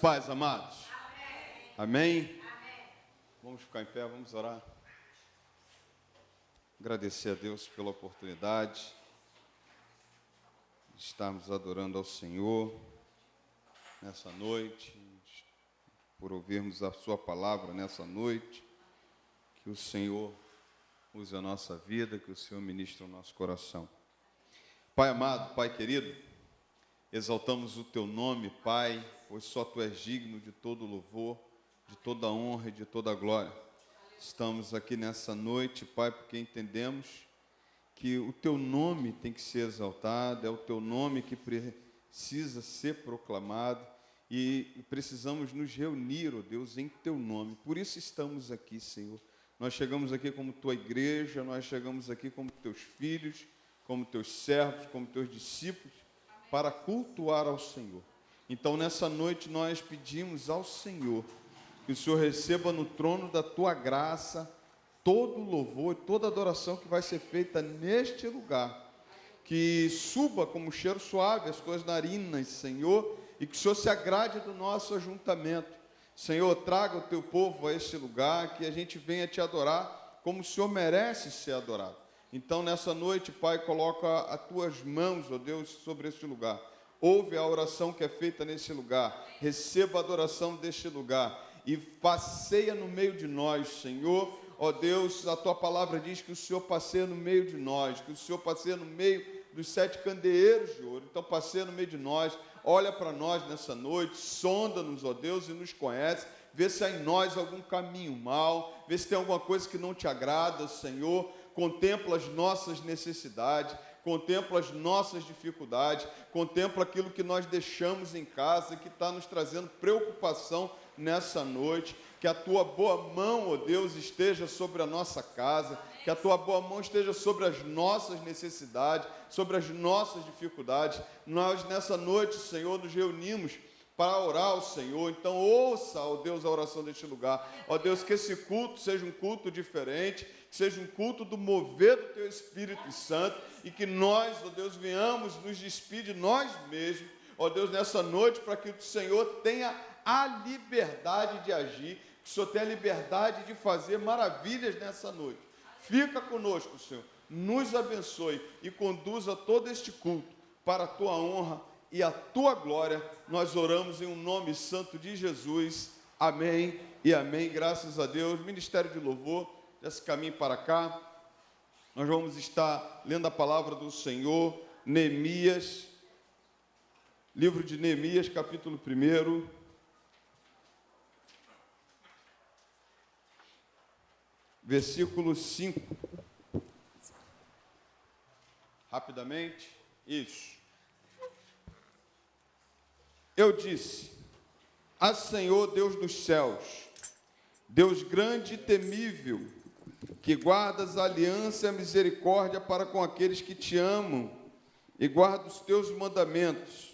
paz, amados. Amém? Amém? Vamos ficar em pé, vamos orar. Agradecer a Deus pela oportunidade de estarmos adorando ao Senhor nessa noite, por ouvirmos a sua palavra nessa noite. Que o Senhor use a nossa vida, que o Senhor ministre o nosso coração. Pai amado, Pai querido, exaltamos o teu nome, Pai, pois só tu és digno de todo louvor, de toda honra e de toda glória. Estamos aqui nessa noite, Pai, porque entendemos que o teu nome tem que ser exaltado, é o teu nome que precisa ser proclamado e precisamos nos reunir, ó Deus, em teu nome. Por isso estamos aqui, Senhor. Nós chegamos aqui como tua igreja, nós chegamos aqui como teus filhos, como teus servos, como teus discípulos, para cultuar ao Senhor. Então, nessa noite, nós pedimos ao Senhor que o Senhor receba no trono da tua graça todo o louvor, toda a adoração que vai ser feita neste lugar. Que suba como cheiro suave as tuas narinas, Senhor, e que o Senhor se agrade do nosso ajuntamento. Senhor, traga o teu povo a este lugar, que a gente venha te adorar como o Senhor merece ser adorado. Então, nessa noite, Pai, coloca as tuas mãos, ó Deus, sobre este lugar. Ouve a oração que é feita nesse lugar. Receba a adoração deste lugar. E passeia no meio de nós, Senhor. Ó Deus, a tua palavra diz que o Senhor passeia no meio de nós, que o Senhor passeia no meio dos 7 candeeiros de ouro. Então, passeia no meio de nós. Olha para nós nessa noite, sonda-nos, ó Deus, e nos conhece. Vê se há em nós algum caminho mau, vê se tem alguma coisa que não te agrada, Senhor. Contempla as nossas necessidades, contempla as nossas dificuldades, contempla aquilo que nós deixamos em casa, que está nos trazendo preocupação nessa noite. Que a tua boa mão, ó Deus, esteja sobre a nossa casa, que a tua boa mão esteja sobre as nossas necessidades, sobre as nossas dificuldades. Nós nessa noite, Senhor, nos reunimos para orar ao Senhor. Então ouça, ó Deus, a oração deste lugar. Ó Deus, que esse culto seja um culto diferente, que seja um culto do mover do teu Espírito Santo, e que nós, ó Deus, venhamos nos despedir de nós mesmos, ó Deus, nessa noite, para que o Senhor tenha a liberdade de agir, que o Senhor tenha a liberdade de fazer maravilhas nessa noite. Fica conosco, Senhor, nos abençoe e conduza todo este culto para a tua honra e a tua glória. Nós oramos em um nome santo de Jesus. Amém e amém. Graças a Deus. Ministério de Louvor, esse caminho para cá. Nós vamos estar lendo a palavra do Senhor, Neemias, livro de Neemias, capítulo 1. Versículo 5. Rapidamente. Isso. Eu disse: Ah, Senhor, Deus dos céus, Deus grande e temível, que guardas a aliança e a misericórdia para com aqueles que te amam e guardam os teus mandamentos.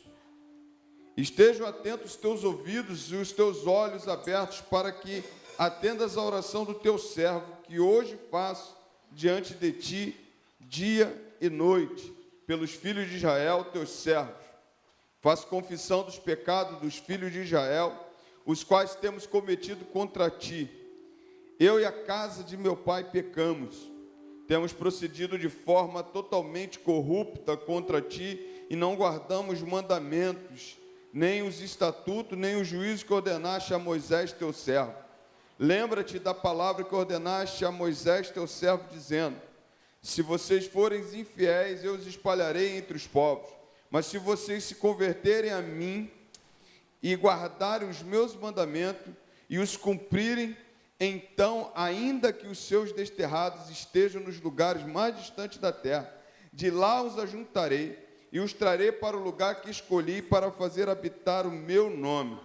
Estejam atentos os teus ouvidos e os teus olhos abertos para que atendas a oração do teu servo, que hoje faço diante de ti, dia e noite, pelos filhos de Israel, teus servos. Faço confissão dos pecados dos filhos de Israel, os quais temos cometido contra ti. Eu e a casa de meu pai pecamos. Temos procedido de forma totalmente corrupta contra ti e não guardamos mandamentos, nem os estatutos, nem os juízos que ordenaste a Moisés, teu servo. Lembra-te da palavra que ordenaste a Moisés, teu servo, dizendo: se vocês forem infiéis, eu os espalharei entre os povos. Mas se vocês se converterem a mim e guardarem os meus mandamentos e os cumprirem, então, ainda que os seus desterrados estejam nos lugares mais distantes da terra, de lá os ajuntarei e os trarei para o lugar que escolhi para fazer habitar o meu nome.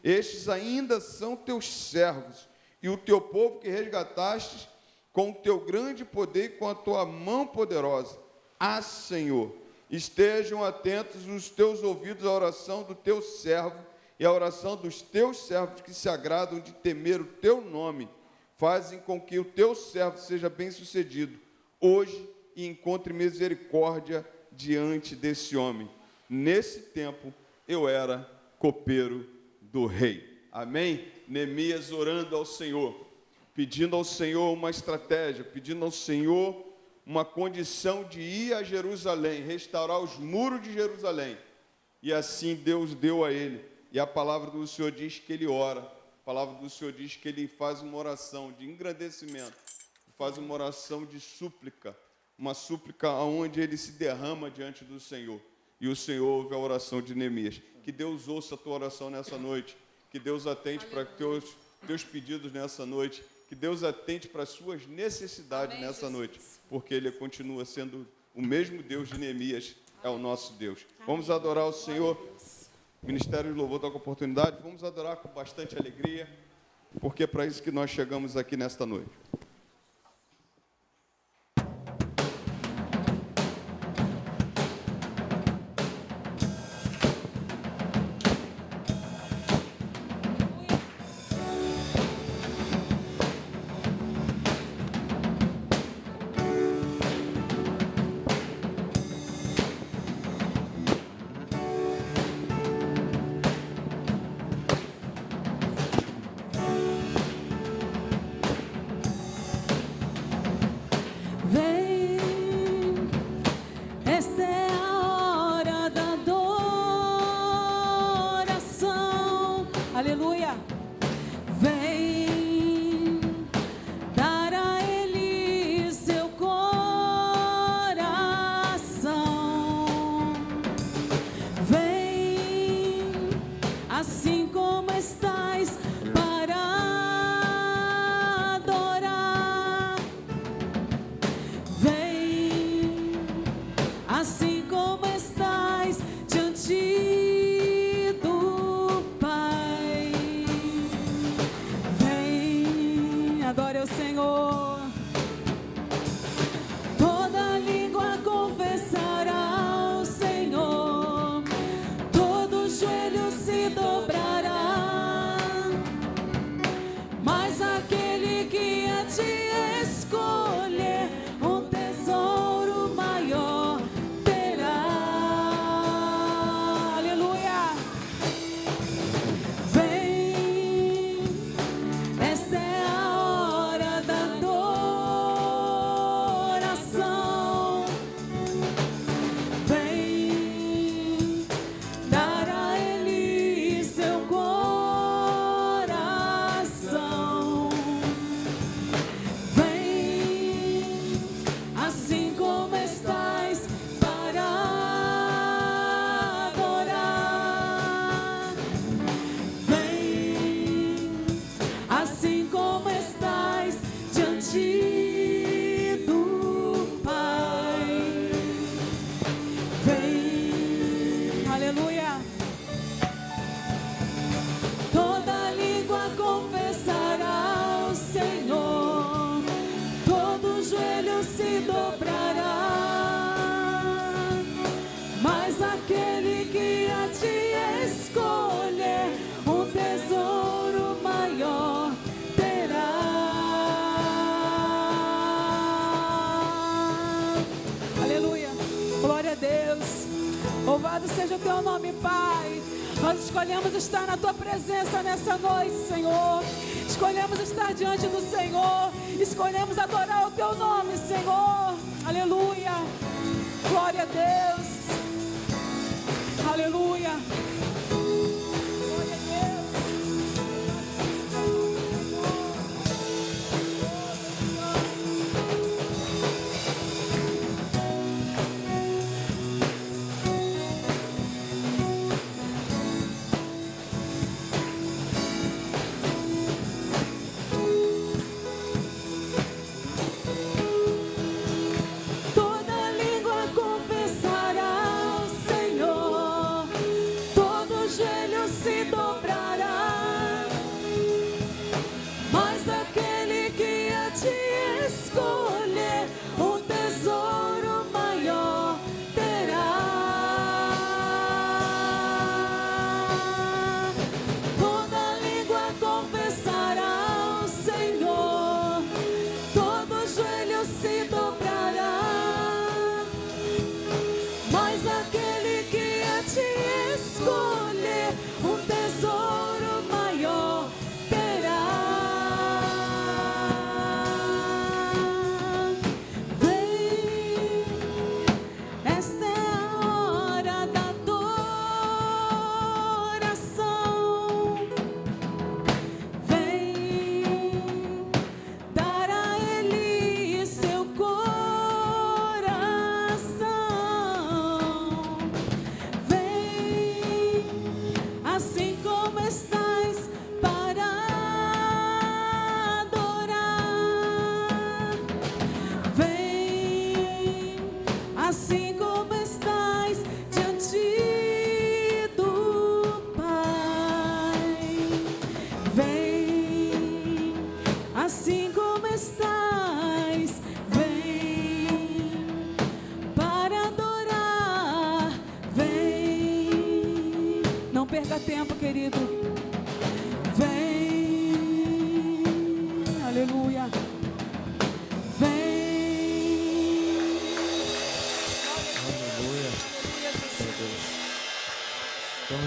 Estes ainda são teus servos e o teu povo que resgataste com o teu grande poder e com a tua mão poderosa. Ah, Senhor, estejam atentos os teus ouvidos à oração do teu servo e à oração dos teus servos que se agradam de temer o teu nome. Fazem com que o teu servo seja bem-sucedido hoje e encontre misericórdia diante desse homem. Nesse tempo eu era copeiro do rei. Amém? Neemias orando ao Senhor, pedindo ao Senhor uma estratégia, pedindo ao Senhor uma condição de ir a Jerusalém, restaurar os muros de Jerusalém. E assim Deus deu a ele. E a palavra do Senhor diz que ele ora. A palavra do Senhor diz que ele faz uma oração de engrandecimento, faz uma oração de súplica, uma súplica onde ele se derrama diante do Senhor. E o Senhor ouve a oração de Neemias. Que Deus ouça a tua oração nessa noite. Que Deus atente para teus pedidos nessa noite. Que Deus atente para as suas necessidades nessa noite. Porque Ele continua sendo o mesmo Deus de Neemias, é o nosso Deus. Vamos adorar o Senhor. O Ministério de Louvor está com a oportunidade. Vamos adorar com bastante alegria. Porque é para isso que nós chegamos aqui nesta noite. Louvado seja o teu nome, Pai. Nós escolhemos estar na tua presença nessa noite, Senhor. Escolhemos estar diante do Senhor. Escolhemos adorar o teu nome, Senhor. Aleluia. Glória a Deus. Aleluia. Glória a Deus. Toda língua confessará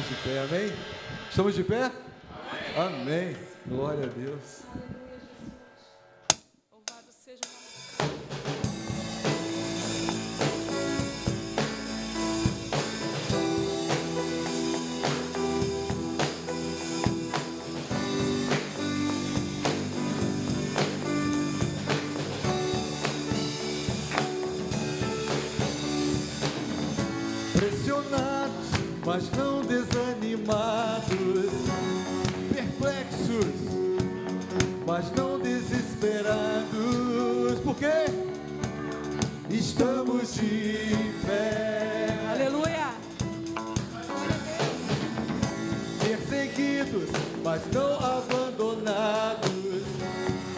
ficarmos de pé, amém? Estamos de pé? Amém. Amém. Glória a Deus. Louvado seja o nome. Pressionados, mas não desanimados, perplexos, mas não desesperados. Por quê? Estamos de pé. Aleluia. Perseguidos, mas não abandonados,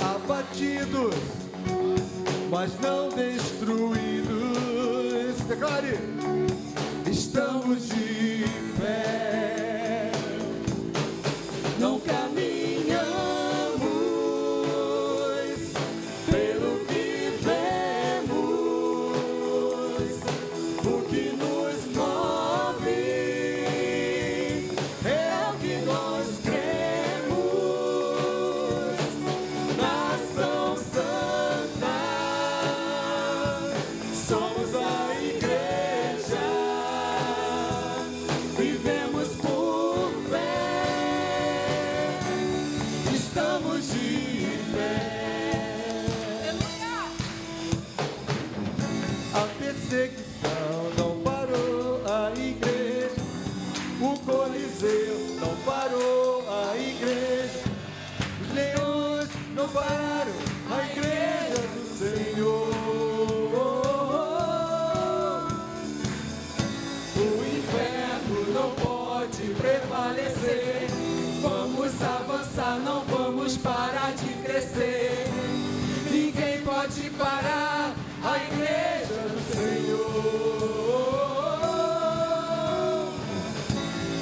abatidos, mas não destruídos. Declare: estamos de pé. Não caminhamos pelo que vemos, o que nos move é o que nós cremos. Nação Santa, somos a igreja, vivemos por fé, estamos de pé. A perseguição não parou a igreja, o Coliseu não parou a igreja, os leões não pararam a igreja do Senhor. O inferno não pode prevalecer. Vamos avançar, não vamos parar de crescer. Ninguém pode parar a igreja do Senhor.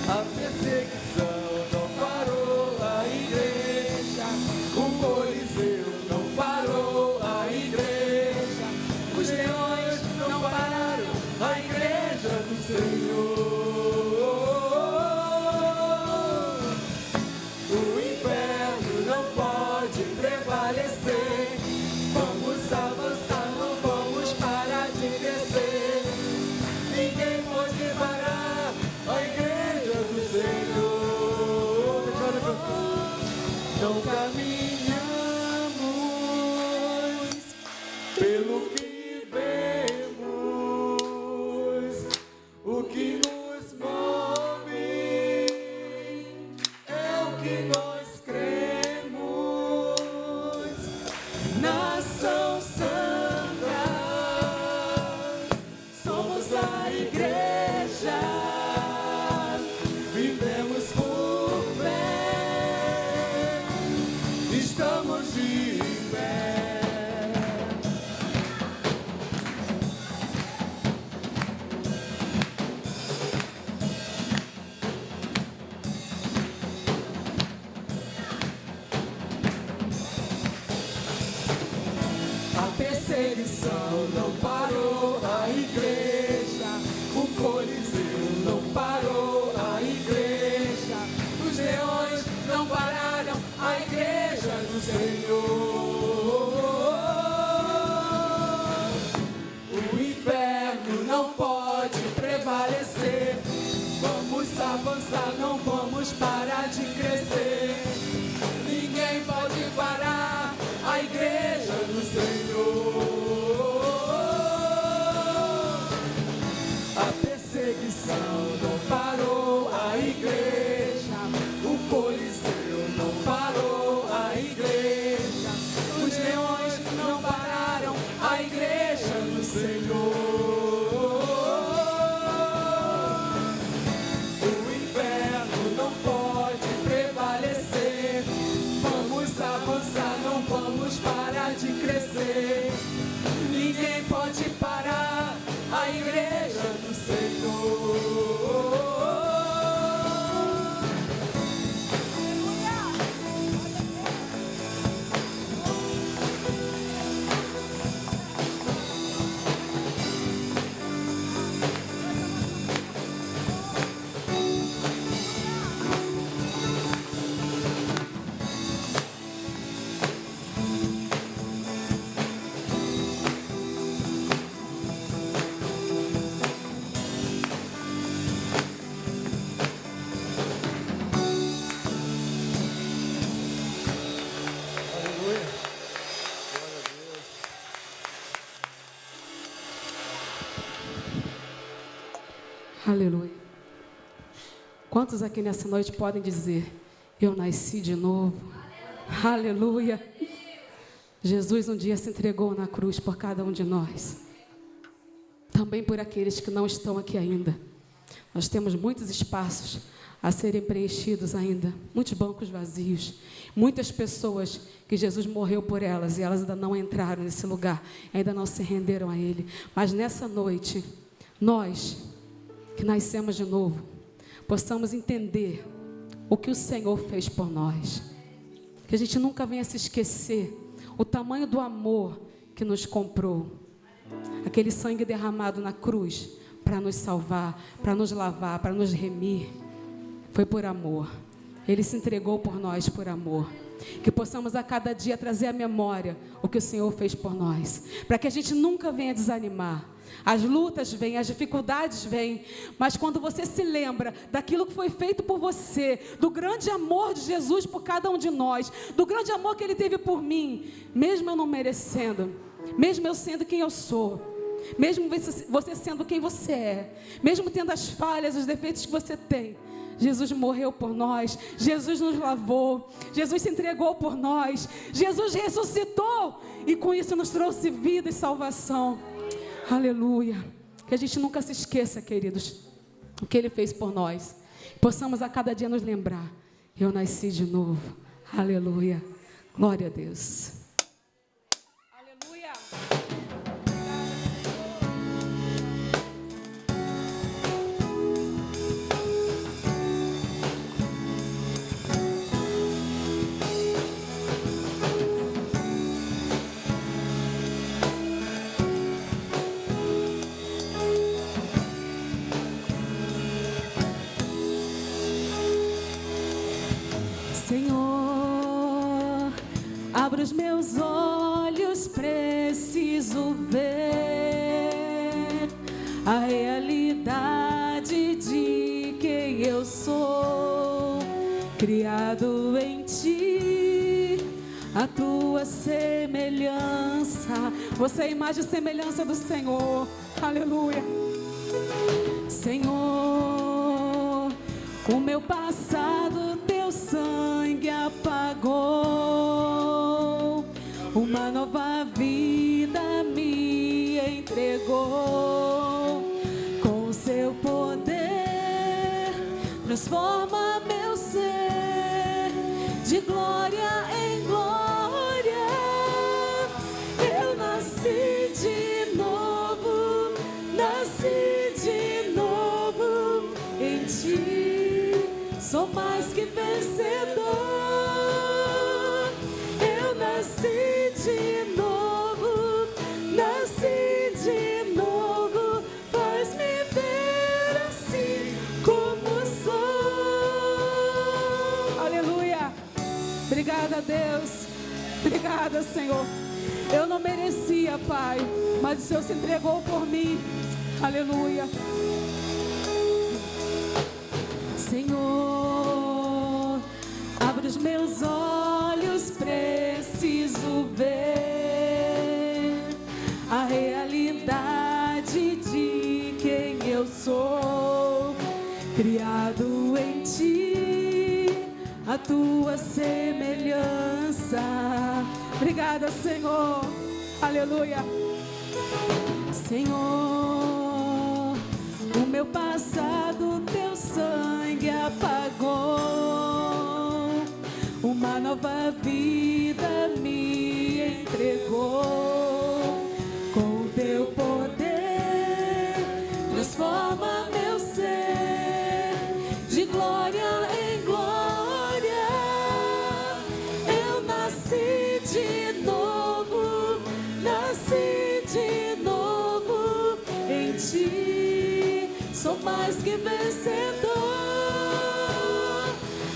A perseguição não parou a igreja, o Coliseu não parou a igreja, os leões não pararam a igreja do Senhor. O inferno não pode prevalecer. Vamos avançar, não vamos parar de crescer. Ninguém pode parar a igreja do Senhor. Não caminhamos pelo que vemos, o que nos move é o que nós cremos. Nação Santa, somos a igreja, vivemos por fé, estamos de pé. A perseguição não parou a igreja, o Coliseu não parou a igreja, os leões não pararam a igreja do Senhor. O inferno não pode prevalecer. Vamos avançar, não vamos parar de crescer. Ninguém pode parar a igreja do Senhor. A perseguição não parou a igreja, o Coliseu não parou a igreja, os leões não pararam a igreja do Senhor. O inferno não pode prevalecer. Vamos avançar, não vamos parar de crescer. Ninguém pode parar a igreja do Senhor. Aleluia. Quantos aqui nessa noite podem dizer: eu nasci de novo? Aleluia. Jesus um dia se entregou na cruz por cada um de nós. Também por aqueles que não estão aqui ainda. Nós temos muitos espaços a serem preenchidos ainda. Muitos bancos vazios. Muitas pessoas que Jesus morreu por elas e elas ainda não entraram nesse lugar. Ainda não se renderam a Ele. Mas nessa noite, nós que nascemos de novo, possamos entender o que o Senhor fez por nós. Que a gente nunca venha se esquecer o tamanho do amor que nos comprou. Aquele sangue derramado na cruz para nos salvar, para nos lavar, para nos remir. Foi por amor. Ele se entregou por nós por amor. Que possamos a cada dia trazer à memória o que o Senhor fez por nós. Para que a gente nunca venha desanimar. As lutas vêm, as dificuldades vêm, mas quando você se lembra daquilo que foi feito por você, do grande amor de Jesus por cada um de nós, do grande amor que Ele teve por mim, mesmo eu não merecendo, mesmo eu sendo quem eu sou, mesmo você sendo quem você é, mesmo tendo as falhas, os defeitos que você tem, Jesus morreu por nós, Jesus nos lavou, Jesus se entregou por nós, Jesus ressuscitou e com isso nos trouxe vida e salvação. Aleluia. Que a gente nunca se esqueça, queridos, o que Ele fez por nós. Possamos a cada dia nos lembrar: eu nasci de novo. Aleluia. Glória a Deus. Aleluia. Senhor, abre os meus olhos, preciso ver a realidade de quem eu sou, criado em Ti, a Tua semelhança. Você é a imagem e semelhança do Senhor. Aleluia. Senhor, o meu passado Teu sangue apagou, uma nova vida me entregou. Com Seu poder transforma meu ser de glória em glória. Eu nasci de novo, nasci de novo em Ti. Sou mais que vencedor. Eu nasci de novo, nasci de novo. Faz-me ver assim como sou. Aleluia. Obrigada, Deus. Obrigada, Senhor. Eu não merecia, Pai, mas o Senhor se entregou por mim. Aleluia. Senhor, abre os meus olhos, preciso ver a realidade de quem eu sou, criado em Ti, a Tua semelhança. Obrigada, Senhor. Aleluia. Senhor, o meu passado Teu sangue apagou, uma nova vida me entregou. Com Teu poder transforma meu ser de glória em glória. Eu nasci de novo, nasci de novo em Ti. Sou mais que vencedor.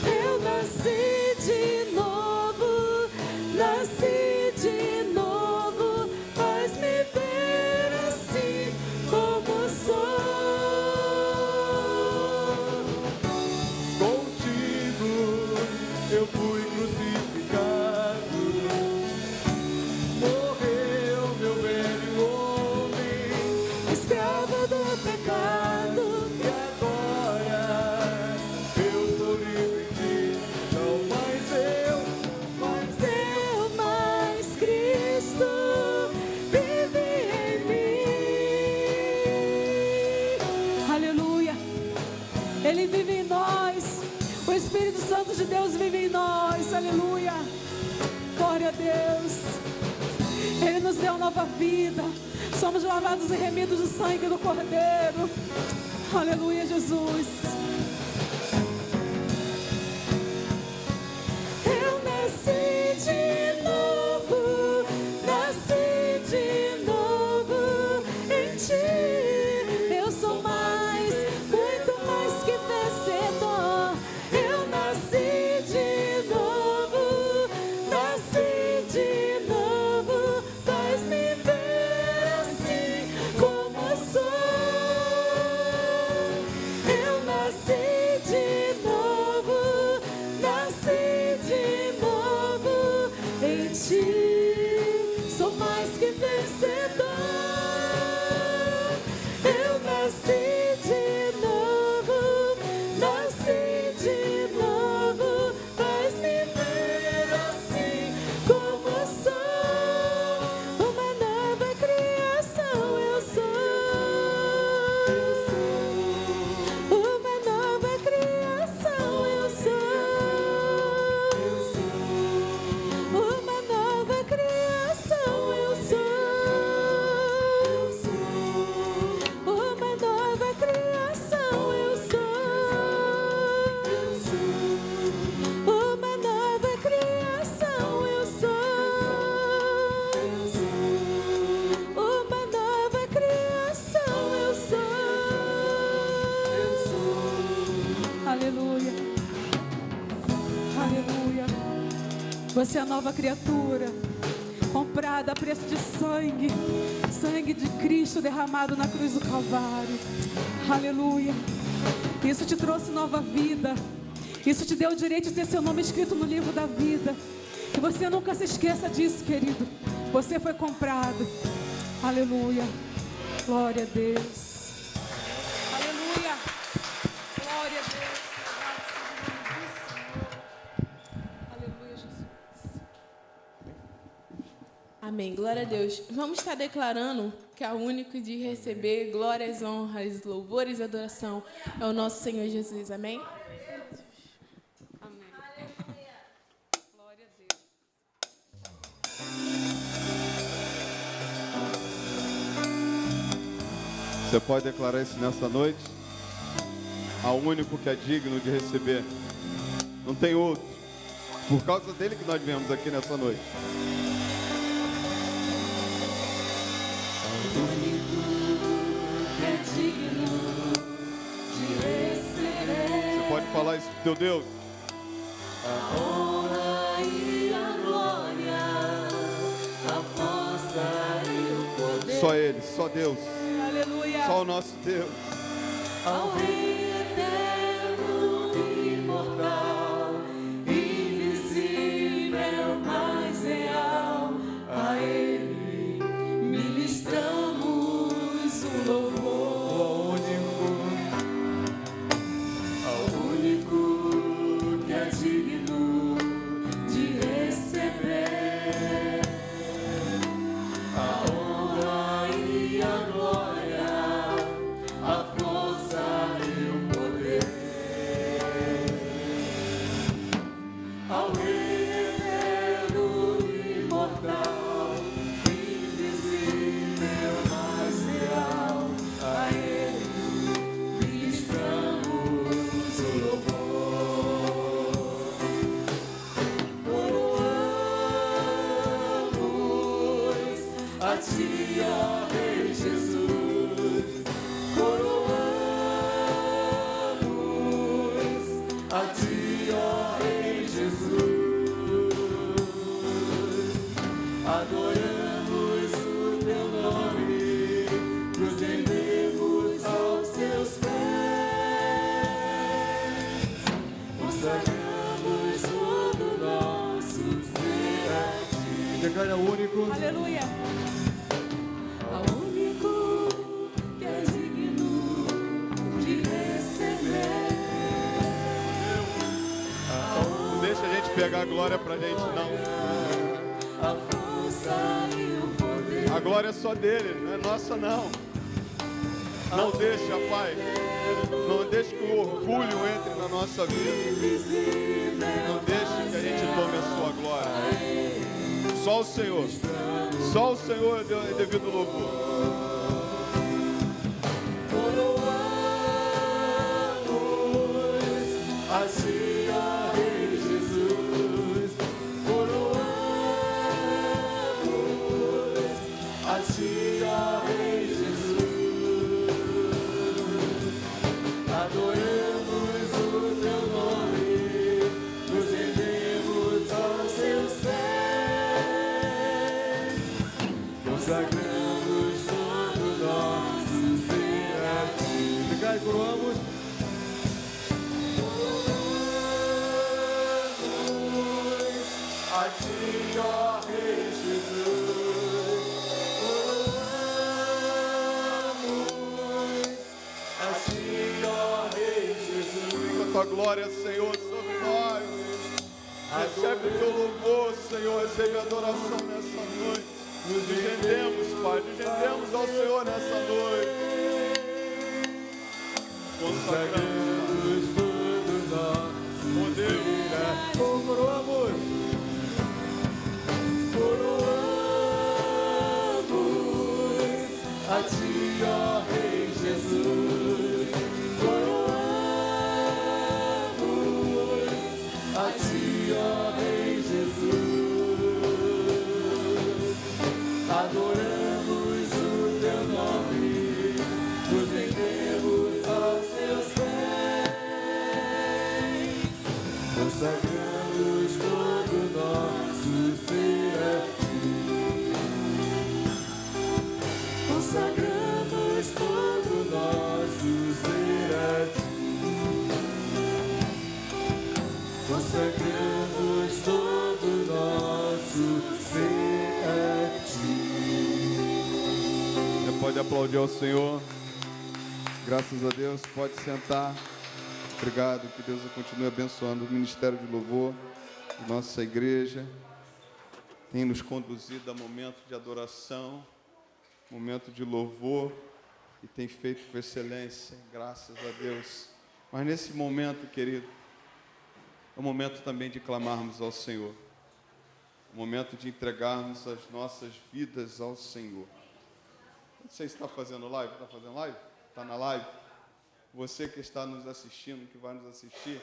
Eu nasci de novo, nasci de novo. Faz-me ver assim como sou. Contigo eu fui crucificado, morreu meu velho homem, Escravo do pecado, e Espírito de Deus vive em nós, aleluia. Glória a Deus. Ele nos deu nova vida. Somos lavados e remidos do sangue do Cordeiro. Aleluia, Jesus. Eu nasci de novo, nasci de novo em Ti. Eu sou mais, muito mais que vencedor. Eu nasci de novo, nasci de novo. Faz-me ver assim como sou. Eu nasci de novo, nasci de novo em Ti. Sou mais que vencedor. Eu nasci de novo, nasci de novo. Faz-me ver assim como sou. Uma nova criação eu sou. Uma nova criação eu sou. Uma nova criação eu sou. Uma nova criação eu sou. Uma nova criação eu sou. Uma nova criação eu sou. Aleluia. Aleluia. Você é a nova criatura, comprada a preço de sangue, sangue de Cristo derramado na cruz do Calvário. Aleluia. Isso te trouxe nova vida. Isso te deu o direito de ter seu nome escrito no livro da vida. Que você nunca se esqueça disso, querido. Você foi comprado. Aleluia. Glória a Deus. Aleluia. Glória a Deus. Aleluia, Jesus. Amém, glória a Deus. Vamos estar declarando que é o único de receber glórias, honras, louvores e adoração é o nosso Senhor Jesus. Amém? Glória a Deus. Você pode declarar isso nessa noite? Ao único que é digno de receber. Não tem outro. Por causa dele que nós viemos aqui nessa noite. É digno de receber Você pode falar isso pro teu Deus? a honra e a glória, a força e o poder. Só Ele, só Deus. Aleluia. Só o nosso Deus. Ao Rei eterno e imortal, invisível, mas real, a Ele ministramos o louvor. Ao único que é digno de receber a honra e a glória, a força e o poder. Ao Rei eterno e imortal, invisível, mas real, a Ele ministramos o louvor. Coroamos a Ti, ó Rei Jesus. Coroamos a Ti, ó Rei Jesus. Adoramos o Teu nome, nos rendemos aos Teus pés. Consagramos todo nosso ser a Ti. Declara o único. Aleluia. Ao único que é digno de receber. Não deixa a gente pegar a glória pra gente, não. A força e o poder. A glória é só dele, não é nossa, não. Não deixa, Pai, não deixe que o orgulho entre na nossa vida. Não deixe que a gente tome a sua glória. Só o Senhor é devido louvor. Assim, ó Rei Jesus, coroamos, assim, ó Rei Jesus, adoramos o teu nome, nos rendemos aos seus pés, consagramos todo nosso ser a ti. Obrigado, coroamos. Assim, ó Rei Jesus, coroamos. Assim, ó Rei Jesus, Fica a tua glória, Senhor, sobre nós. Recebe o teu louvor, Senhor. Recebe a adoração nessa noite. Nos rendemos, Pai. Nos rendemos ao Senhor nessa noite. Consagramos todo nosso oh Deus. coroamos. Coroamos a ti, ó Rei Jesus. Coroamos a ti, ó Rei Jesus. Adoramos o teu nome, nos rendemos aos seus pés. Consagramos todo nosso ser a ti. Consagramos todo nosso ser a ti. Consagramos todo nosso ser a ti. Você pode aplaudir ao Senhor. Graças a Deus. Pode sentar. Obrigado. Que Deus continue abençoando o ministério de louvor de nossa igreja. Tem nos conduzido a momento de adoração, momento de louvor, e tem feito com excelência, graças a Deus. Mas nesse momento, querido, é o momento também de clamarmos ao Senhor. O momento de entregarmos as nossas vidas ao Senhor. Você está fazendo live? Está fazendo live? Está na live? Você que está nos assistindo, que vai nos assistir,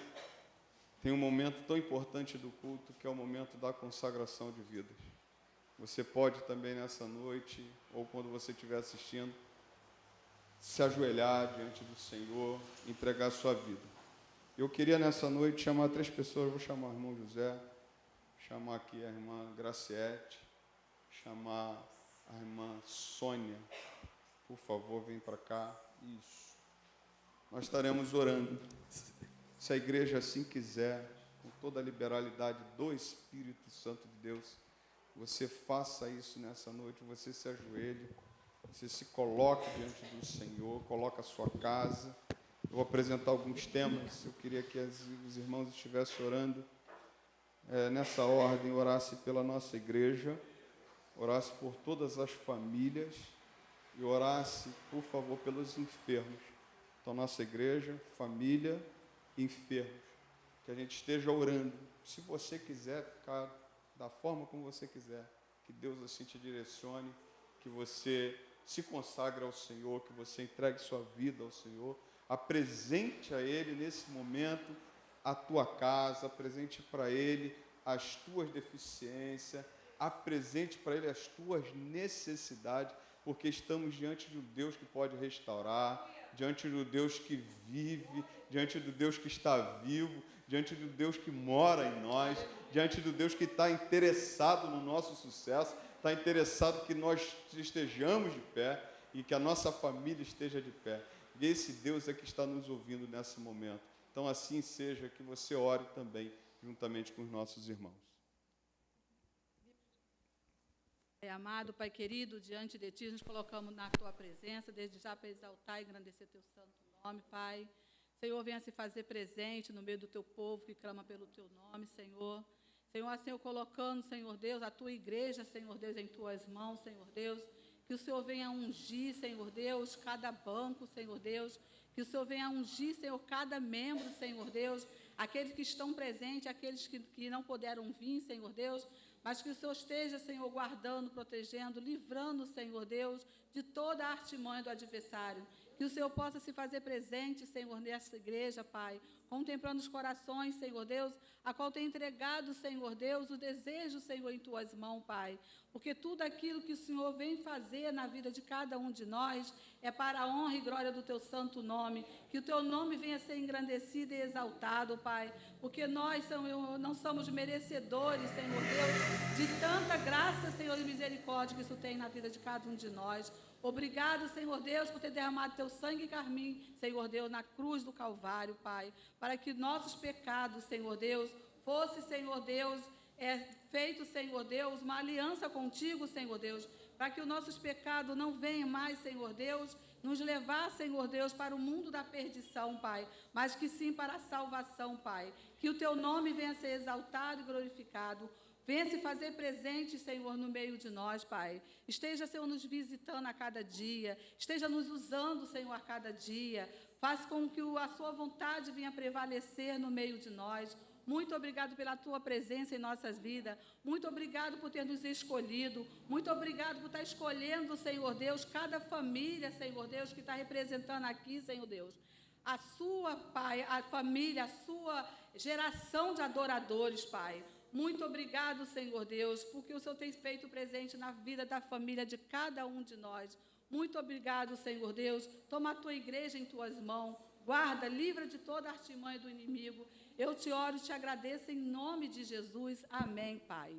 tem um momento tão importante do culto, que é o momento da consagração de vidas. Você pode também nessa noite, ou quando você estiver assistindo, se ajoelhar diante do Senhor, entregar a sua vida. Eu queria nessa noite chamar 3 pessoas. Vou chamar o irmão José, chamar aqui a irmã Graciete, chamar a irmã Sônia. Por favor, vem para cá. Isso. Nós estaremos orando. Se a igreja assim quiser, com toda a liberalidade do Espírito Santo de Deus, você faça isso nessa noite, você se ajoelhe, você se coloque diante do Senhor, coloque a sua casa. Eu vou apresentar alguns temas. Eu queria que os irmãos estivessem orando nessa ordem, orasse pela nossa igreja, orasse por todas as famílias e orasse, por favor, pelos enfermos. Então, nossa igreja, família, enfermos. Que a gente esteja orando. Se você quiser ficar da forma como você quiser, que Deus assim te direcione, que você se consagre ao Senhor, que você entregue sua vida ao Senhor, apresente a Ele nesse momento a tua casa, apresente para Ele as tuas deficiências, apresente para Ele as tuas necessidades, porque estamos diante de um Deus que pode restaurar, diante do Deus que vive, diante do Deus que está vivo, diante do Deus que mora em nós, diante do Deus que está interessado no nosso sucesso, está interessado que nós estejamos de pé e que a nossa família esteja de pé. E esse Deus é que está nos ouvindo nesse momento. Então assim seja, que você ore também, juntamente com os nossos irmãos. Amado Pai querido, diante de Ti, nos colocamos na Tua presença, desde já para exaltar e engrandecer Teu santo nome, Pai. Senhor, venha se fazer presente no meio do Teu povo que clama pelo Teu nome, Senhor. Senhor, assim eu colocando, Senhor Deus, a Tua igreja, Senhor Deus, em Tuas mãos, Senhor Deus, Que o Senhor venha ungir, Senhor Deus, cada banco, Senhor Deus. Que o Senhor venha ungir, Senhor, cada membro, Senhor Deus. Aqueles que estão presentes, aqueles que não puderam vir, Senhor Deus. Mas que o Senhor esteja, Senhor, guardando, protegendo, livrando, Senhor Deus, de toda a artimanha do adversário. Que o Senhor possa se fazer presente, Senhor, nessa igreja, Pai, contemplando os corações, Senhor Deus, a qual tem entregado, Senhor Deus, o desejo, Senhor, em Tuas mãos, Pai. Porque tudo aquilo que o Senhor vem fazer na vida de cada um de nós é para a honra e glória do Teu santo nome. Que o Teu nome venha a ser engrandecido e exaltado, Pai. Porque nós, Senhor, não somos merecedores, Senhor Deus, de tanta graça, Senhor, e misericórdia que isso tem na vida de cada um de nós. Obrigado, Senhor Deus, por ter derramado Teu sangue carmim, Senhor Deus, na cruz do Calvário, Pai, para que nossos pecados, Senhor Deus, fosse, Senhor Deus, feito, Senhor Deus, uma aliança contigo, Senhor Deus, para que os nossos pecados não venham mais, Senhor Deus, nos levar, Senhor Deus, para o mundo da perdição, Pai, mas que sim para a salvação, Pai. Que o Teu nome venha a ser exaltado e glorificado. Venha se fazer presente, Senhor, no meio de nós, Pai. Esteja, Senhor, nos visitando a cada dia. Esteja nos usando, Senhor, a cada dia. Faça com que a Sua vontade venha prevalecer no meio de nós. Muito obrigado pela Tua presença em nossas vidas. Muito obrigado por ter nos escolhido. Muito obrigado por estar escolhendo, Senhor Deus, cada família, Senhor Deus, que está representando aqui, Senhor Deus. A sua, Pai, a família, a sua geração de adoradores, Pai. Muito obrigado, Senhor Deus, porque o Senhor tem feito presente na vida da família de cada um de nós. Muito obrigado, Senhor Deus. Toma a Tua igreja em Tuas mãos. Guarda, livra de toda a artimanha do inimigo. Eu te oro e te agradeço em nome de Jesus. Amém, Pai.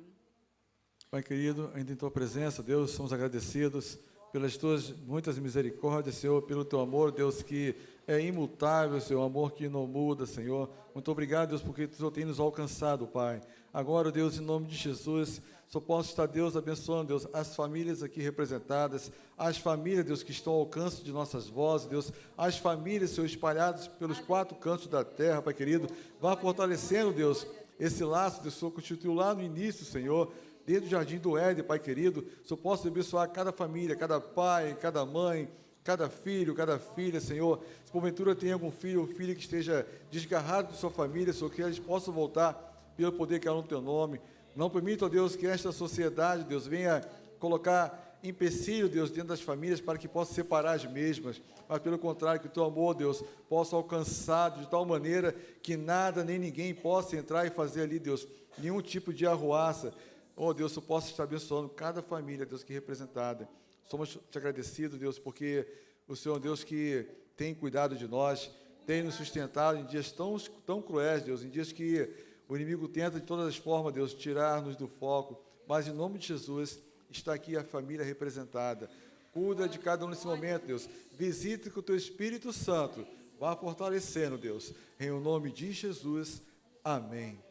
Pai querido, ainda em Tua presença, Deus, somos agradecidos pelas Tuas muitas misericórdias, Senhor, pelo Teu amor, Deus, que é imutável, Senhor, amor que não muda, Senhor. Muito obrigado, Deus, porque o Senhor tem nos alcançado, Pai. Agora, Deus, em nome de Jesus, só posso estar, Deus, abençoando, Deus, as famílias aqui representadas, as famílias, Deus, que estão ao alcance de nossas vozes, Deus, as famílias, Senhor, espalhadas pelos 4 cantos da terra, Pai querido. Vá fortalecendo, Deus, esse laço, Deus, o Senhor constituiu lá no início, Senhor, dentro do jardim do Éden, Pai querido. Só posso abençoar cada família, cada pai, cada mãe, cada filho, cada filha, Senhor. Se porventura tem algum filho ou filha que esteja desgarrado de sua família, Senhor, que eles possam voltar pelo poder que há no Teu nome. Não permita, ó Deus, que esta sociedade, Deus, venha colocar empecilho, Deus, dentro das famílias para que possa separar as mesmas. Mas, pelo contrário, que o Teu amor, Deus, possa alcançar de tal maneira que nada nem ninguém possa entrar e fazer ali, Deus, nenhum tipo de arruaça. Oh, Deus, eu posso estar abençoando cada família, Deus, que é representada. Somos te agradecidos, Deus, porque o Senhor é um Deus que tem cuidado de nós, tem nos sustentado em dias tão cruéis, Deus, em dias que o inimigo tenta de todas as formas, Deus, tirar-nos do foco. Mas, em nome de Jesus, está aqui a família representada. Cuida de cada um nesse momento, Deus. Visita com o Teu Espírito Santo. Vá fortalecendo, Deus. Em o nome de Jesus. Amém.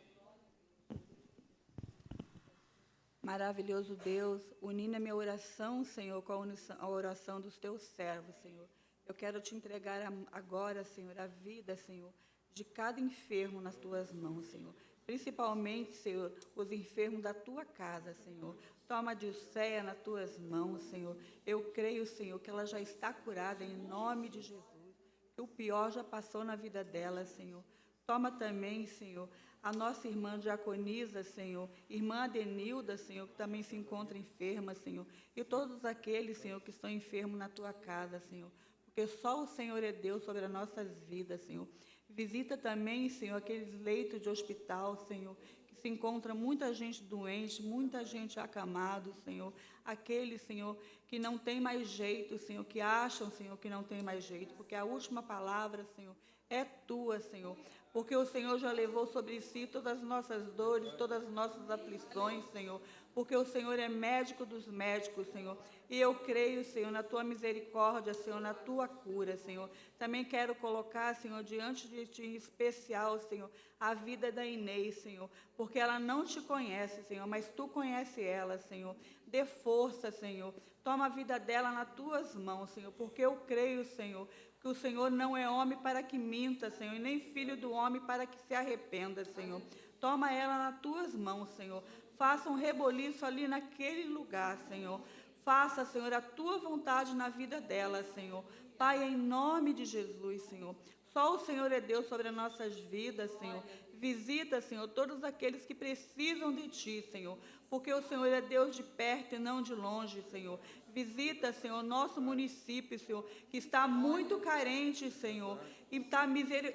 Maravilhoso Deus, unindo a minha oração, Senhor, com a oração dos Teus servos, Senhor. Eu quero Te entregar agora, Senhor, a vida, Senhor, de cada enfermo nas Tuas mãos, Senhor. Principalmente, Senhor, os enfermos da Tua casa, Senhor. Toma a Dilceia nas Tuas mãos, Senhor. Eu creio, Senhor, que ela já está curada em nome de Jesus. Que o pior já passou na vida dela, Senhor. Toma também, Senhor, a nossa irmã Diaconisa, Senhor, irmã Adenilda, Senhor, que também se encontra enferma, Senhor, e todos aqueles, Senhor, que estão enfermos na Tua casa, Senhor, porque só o Senhor é Deus sobre as nossas vidas, Senhor. Visita também, Senhor, aqueles leitos de hospital, Senhor, que se encontra muita gente doente, muita gente acamado, Senhor, aqueles, Senhor, que não tem mais jeito, Senhor, que acham, Senhor, que não tem mais jeito, porque a última palavra, Senhor, é Tua, Senhor, porque o Senhor já levou sobre si todas as nossas dores, todas as nossas aflições, Senhor, porque o Senhor é médico dos médicos, Senhor, e eu creio, Senhor, na Tua misericórdia, Senhor, na Tua cura, Senhor. Também quero colocar, Senhor, diante de Ti, em especial, Senhor, a vida da Inês, Senhor, porque ela não Te conhece, Senhor, mas Tu conhece ela, Senhor. Dê força, Senhor, toma a vida dela nas Tuas mãos, Senhor, porque eu creio, Senhor, que o Senhor não é homem para que minta, Senhor, e nem filho do homem para que se arrependa, Senhor. Toma ela nas Tuas mãos, Senhor. Faça um reboliço ali naquele lugar, Senhor. Faça, Senhor, a tua vontade na vida dela, Senhor. Pai, em nome de Jesus, Senhor. Só o Senhor é Deus sobre as nossas vidas, Senhor. Visita, Senhor, todos aqueles que precisam de Ti, Senhor, porque o Senhor é Deus de perto e não de longe, Senhor. Visita, Senhor, nosso município, Senhor, que está muito carente, Senhor, e está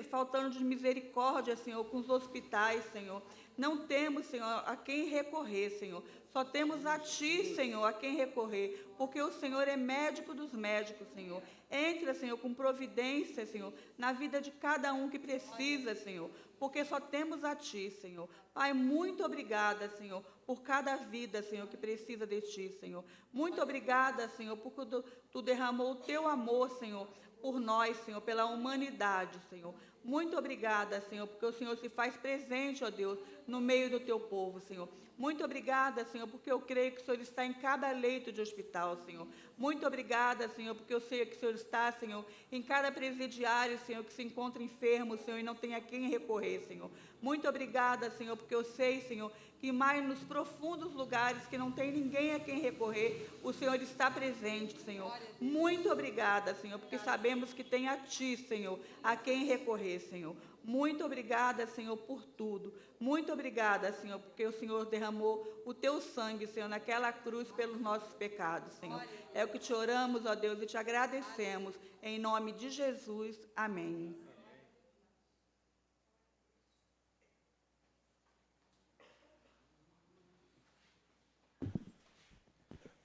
faltando de misericórdia, Senhor, com os hospitais, Senhor. Não temos, Senhor, a quem recorrer, Senhor. Só temos a Ti, Senhor, a quem recorrer, porque o Senhor é médico dos médicos, Senhor. Entra, Senhor, com providência, Senhor, na vida de cada um que precisa, Senhor, porque só temos a Ti, Senhor. Pai, muito obrigada, Senhor, por cada vida, Senhor, que precisa de Ti, Senhor. Muito obrigada, Senhor, porque Tu derramou o Teu amor, Senhor, por nós, Senhor, pela humanidade, Senhor. Muito obrigada, Senhor, porque o Senhor se faz presente, ó Deus, no meio do Teu povo, Senhor. Muito obrigada, Senhor, porque eu creio que o Senhor está em cada leito de hospital, Senhor. Muito obrigada, Senhor, porque eu sei que o Senhor está, Senhor, em cada presidiário, Senhor, que se encontra enfermo, Senhor, e não tem a quem recorrer, Senhor. Muito obrigada, Senhor, porque eu sei, Senhor, que mais nos profundos lugares que não tem ninguém a quem recorrer, o Senhor está presente, Senhor. Muito obrigada, Senhor, porque sabemos que tem a Ti, Senhor, a quem recorrer, Senhor. Muito obrigada, Senhor, por tudo. Muito obrigada, Senhor, porque o Senhor derramou o Teu sangue, Senhor, naquela cruz pelos nossos pecados, Senhor. É o que te oramos, ó Deus, e te agradecemos. Em nome de Jesus. Amém.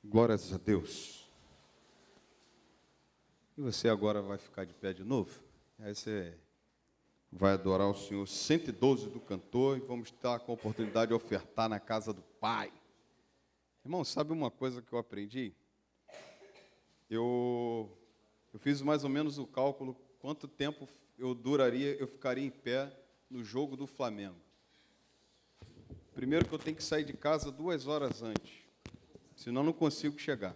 Glórias a Deus. E você agora vai ficar de pé de novo? Aí você vai adorar o Senhor 112 do cantor e vamos estar com a oportunidade de ofertar na casa do Pai. Irmão, sabe uma coisa que eu aprendi? Eu fiz mais ou menos o cálculo quanto tempo eu ficaria em pé no jogo do Flamengo. Primeiro que eu tenho que sair de casa 2 horas antes, senão não consigo chegar.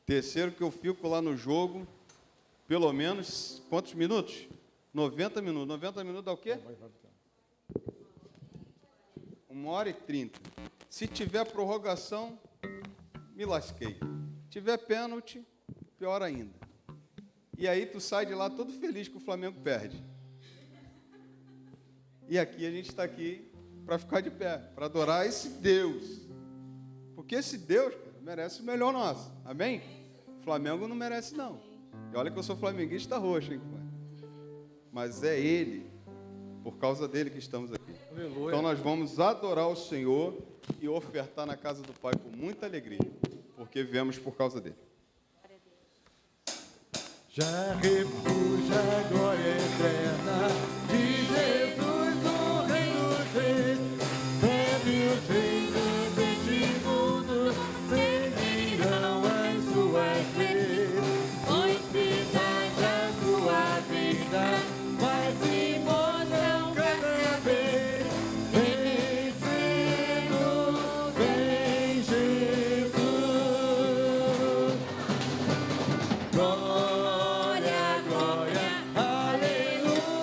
Terceiro que eu fico lá no jogo, pelo menos, quantos minutos? 90 minutos. 90 minutos dá o quê? 1h30. Se tiver prorrogação, me lasquei. Se tiver pênalti, pior ainda. E aí tu sai de lá todo feliz que o Flamengo perde. E aqui a gente está aqui para ficar de pé, para adorar esse Deus. Porque esse Deus merece o melhor nosso. Amém? O Flamengo não merece, não. E olha que eu sou flamenguista roxo, hein? Mas é Ele, por causa dele que estamos aqui. Aleluia. Então nós vamos adorar o Senhor e ofertar na casa do Pai com muita alegria, porque viemos por causa dele. Já refugia a glória eterna de Jesus, o Rei dos Reis. Breve os reinos deste mundo seguirão as suas leis. Pois sinais da sua vida vai se mostram cada vez. Vencendo, vem Jesus. Glória, glória, aleluia.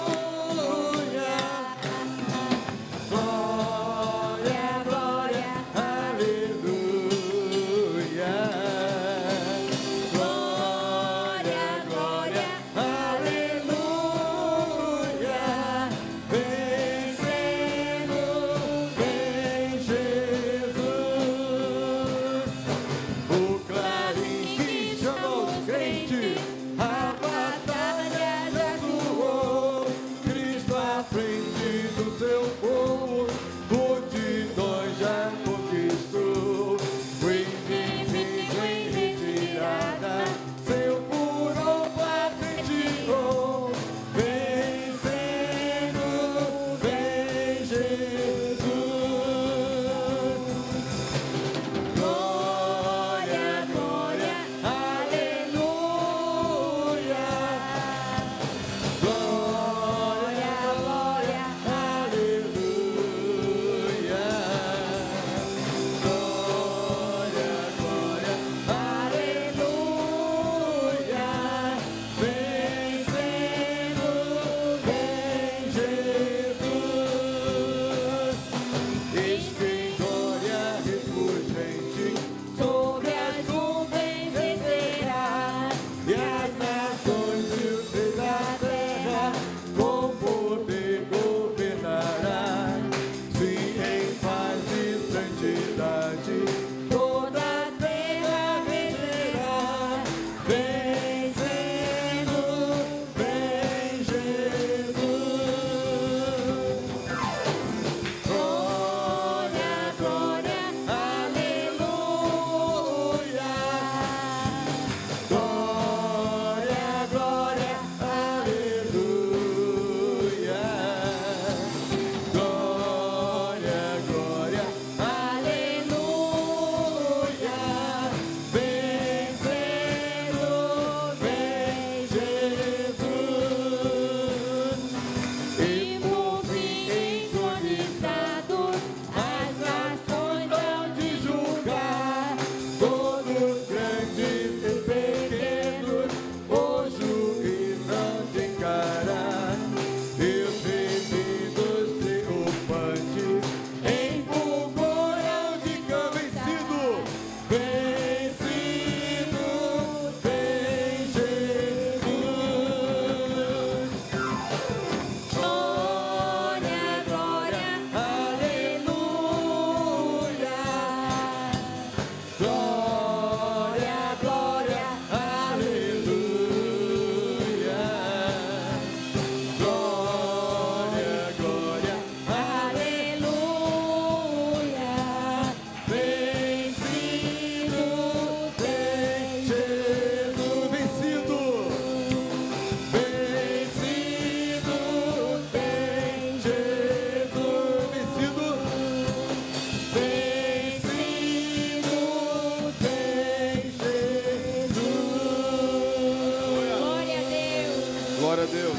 Glória a Deus.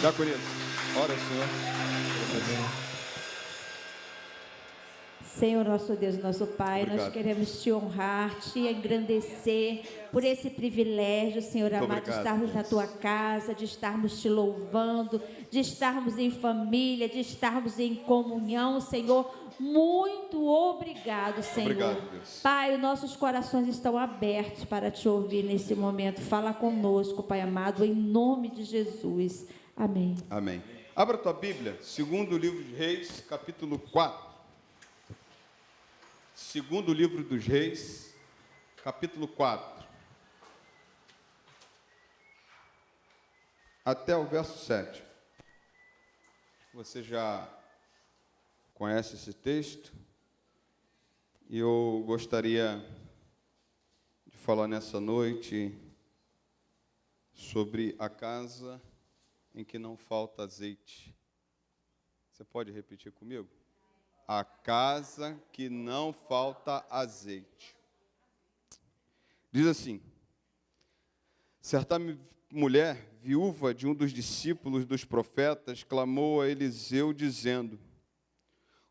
Diaconisa, ora, Senhor. Senhor, nosso Deus, nosso Pai, Obrigado. nós queremos te honrar, te engrandecer por esse privilégio, Senhor Muito amado, de obrigado, estarmos na Deus. tua casa, de estarmos te louvando, de estarmos em família, de estarmos em comunhão, Senhor. Muito obrigado, Senhor. Obrigado, Deus. Pai, os nossos corações estão abertos para te ouvir nesse momento. Fala conosco, Pai amado, em nome de Jesus. Amém. Amém. Abra tua Bíblia, segundo livro de Reis, capítulo 4. Segundo livro dos Reis, capítulo 4. Até o verso 7. Você já conhece esse texto? E eu gostaria de falar nessa noite sobre a casa em que não falta azeite. Você pode repetir comigo? A casa que não falta azeite. Diz assim: certa mulher, viúva de um dos discípulos dos profetas, clamou a Eliseu, dizendo: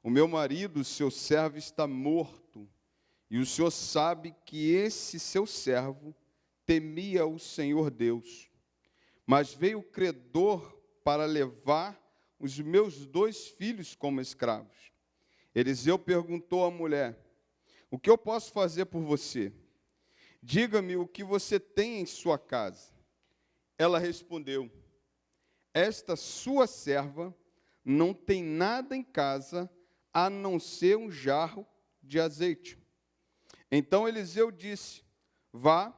o meu marido, seu servo, está morto, e o Senhor sabe que esse seu servo temia o Senhor Deus. Mas veio o credor para levar os meus 2 filhos como escravos. Eliseu perguntou à mulher: o que eu posso fazer por você? Diga-me o que você tem em sua casa. Ela respondeu: esta sua serva não tem nada em casa a não ser um jarro de azeite. Então Eliseu disse: vá,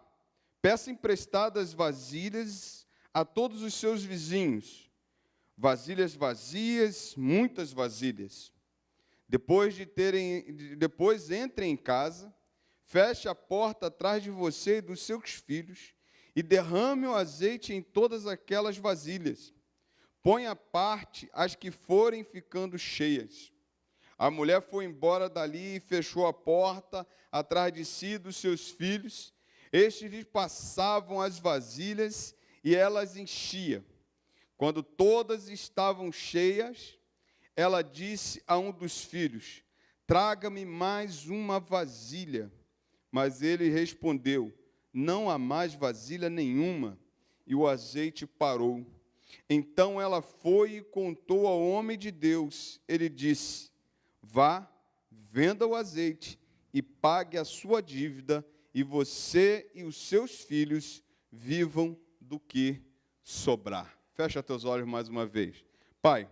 peça emprestadas vasilhas a todos os seus vizinhos, vasilhas vazias, muitas vasilhas. Depois entre em casa, feche a porta atrás de você e dos seus filhos e derrame o azeite em todas aquelas vasilhas. Ponha à parte as que forem ficando cheias. A mulher foi embora dali e fechou a porta atrás de si e dos seus filhos. Estes lhe passavam as vasilhas e elas enchia. Quando todas estavam cheias, ela disse a um dos filhos: traga-me mais uma vasilha. Mas ele respondeu: não há mais vasilha nenhuma. E o azeite parou. Então ela foi e contou ao homem de Deus. Ele disse: vá, venda o azeite e pague a sua dívida, e você e os seus filhos vivam do que sobrar. Fecha teus olhos mais uma vez. Pai,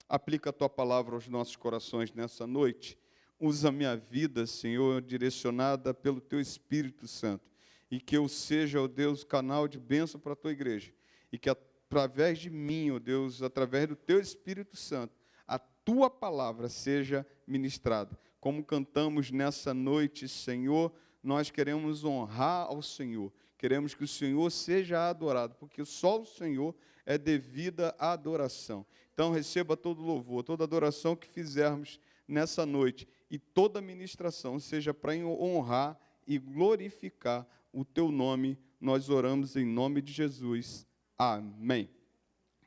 aplica a tua palavra aos nossos corações nessa noite. Usa a minha vida, Senhor, direcionada pelo teu Espírito Santo. E que eu seja, ó Deus, canal de bênção para a tua igreja. E que através de mim, ó Deus, através do teu Espírito Santo, a tua palavra seja ministrada. Como cantamos nessa noite, Senhor, nós queremos honrar ao Senhor. Queremos que o Senhor seja adorado, porque só o Senhor é devida à adoração. Então, receba todo louvor, toda adoração que fizermos nessa noite, e toda ministração seja para honrar e glorificar o teu nome. Nós oramos em nome de Jesus. Amém.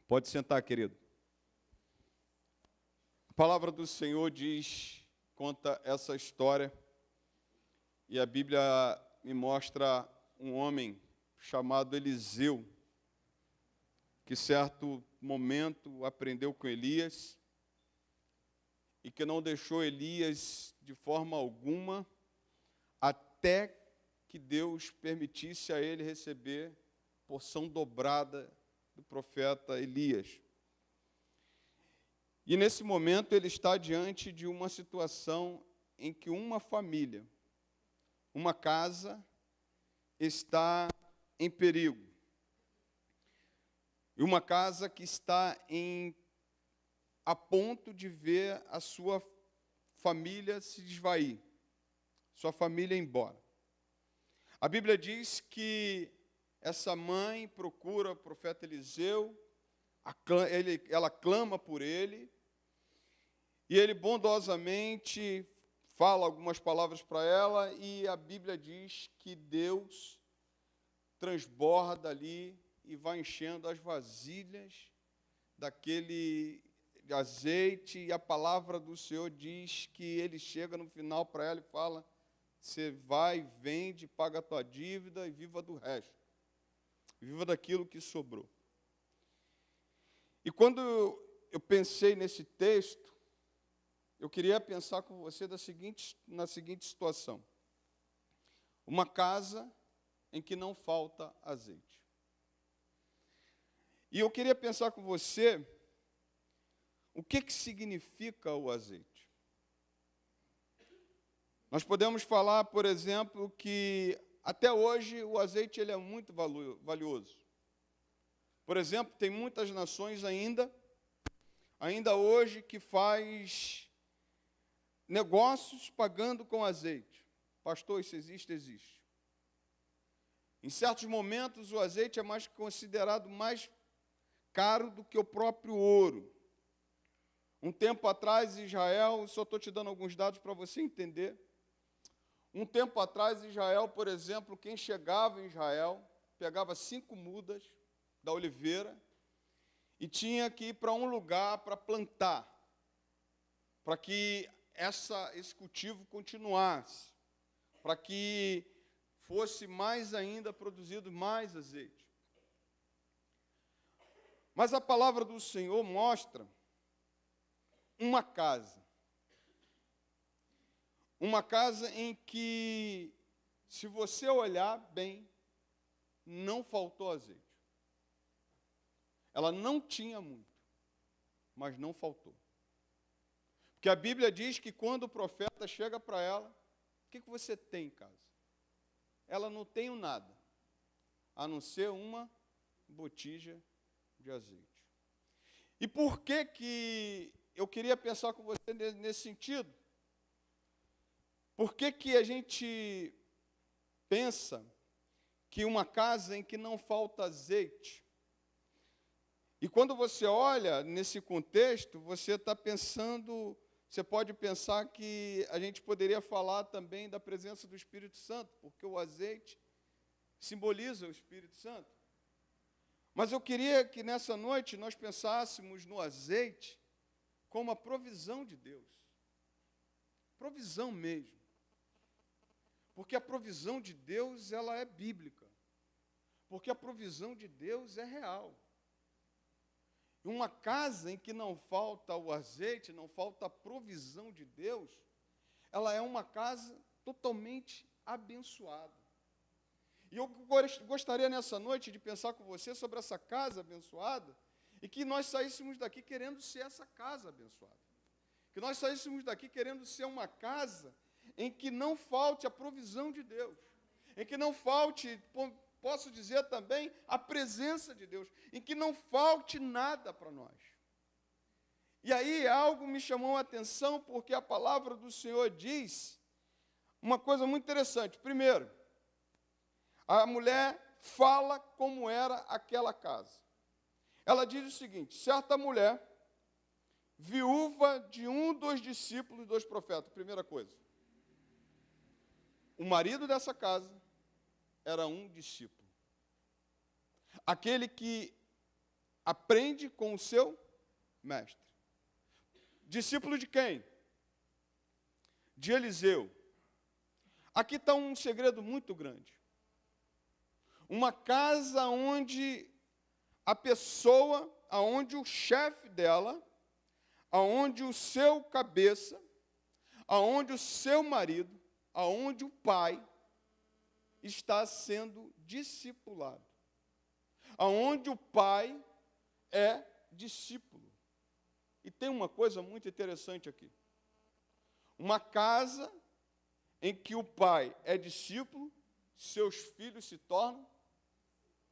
Pode sentar, querido. A palavra do Senhor conta essa história, e a Bíblia me mostra um homem chamado Eliseu, que certo momento aprendeu com Elias, e que não deixou Elias de forma alguma, até que Deus permitisse a ele receber porção dobrada do profeta Elias. E nesse momento ele está diante de uma situação em que uma família, uma casa, está em perigo. E uma casa que está a ponto de ver a sua família se esvair, sua família ir embora. A Bíblia diz que essa mãe procura o profeta Eliseu, ela clama por ele, e ele bondosamente fala algumas palavras para ela, e a Bíblia diz que Deus transborda ali e vai enchendo as vasilhas daquele azeite, e a palavra do Senhor diz que ele chega no final para ela e fala: você vai, vende, paga a tua dívida e viva do resto. Viva daquilo que sobrou. E quando eu pensei nesse texto, eu queria pensar com você na seguinte situação. Uma casa em que não falta azeite. E eu queria pensar com você o que significa o azeite. Nós podemos falar, por exemplo, que até hoje o azeite ele é muito valioso. Por exemplo, tem muitas nações ainda hoje que faz negócios pagando com azeite. Pastor, isso existe? Existe. Em certos momentos o azeite é mais considerado mais caro do que o próprio ouro. Um tempo atrás, Israel, só estou te dando alguns dados para você entender. Um tempo atrás, Israel, por exemplo, quem chegava em Israel, pegava 5 mudas da oliveira e tinha que ir para um lugar para plantar, para que esse cultivo continuasse, para que fosse mais ainda produzido mais azeite. Mas a palavra do Senhor mostra uma casa em que, se você olhar bem, não faltou azeite. Ela não tinha muito, mas não faltou. Porque a Bíblia diz que quando o profeta chega para ela, o que você tem em casa? Ela não tem nada, a não ser uma botija de azeite. E por que eu queria pensar com você nesse sentido? Por que a gente pensa que uma casa em que não falta azeite? E quando você olha nesse contexto, você está pensando, você pode pensar que a gente poderia falar também da presença do Espírito Santo, porque o azeite simboliza o Espírito Santo. Mas eu queria que nessa noite nós pensássemos no azeite como a provisão de Deus. Provisão mesmo. Porque a provisão de Deus, ela é bíblica. Porque a provisão de Deus é real. Uma casa em que não falta o azeite, não falta a provisão de Deus, ela é uma casa totalmente abençoada. E eu gostaria nessa noite de pensar com você sobre essa casa abençoada e que nós saíssemos daqui querendo ser essa casa abençoada. Que nós saíssemos daqui querendo ser uma casa em que não falte a provisão de Deus, em que não falte, posso dizer também, a presença de Deus, em que não falte nada para nós. E aí algo me chamou a atenção, porque a palavra do Senhor diz uma coisa muito interessante. Primeiro, a mulher fala como era aquela casa. Ela diz o seguinte: certa mulher, viúva de um dos discípulos dos profetas. Primeira coisa, o marido dessa casa era um discípulo. Aquele que aprende com o seu mestre. Discípulo de quem? De Eliseu. Aqui está um segredo muito grande. Uma casa onde a pessoa, onde o chefe dela, onde o seu cabeça, onde o seu marido, onde o pai está sendo discipulado. Onde o pai é discípulo. E tem uma coisa muito interessante aqui. Uma casa em que o pai é discípulo, seus filhos se tornam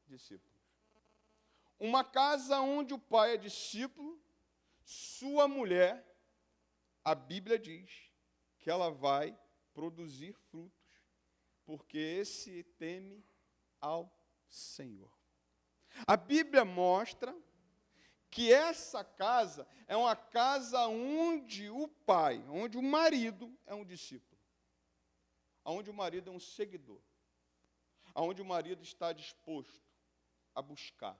discípulos. Uma casa onde o pai é discípulo, sua mulher, a Bíblia diz que ela vai produzir frutos, porque esse teme ao Senhor. A Bíblia mostra que essa casa é uma casa onde o pai, onde o marido é um discípulo, onde o marido é um seguidor, onde o marido está disposto a buscar,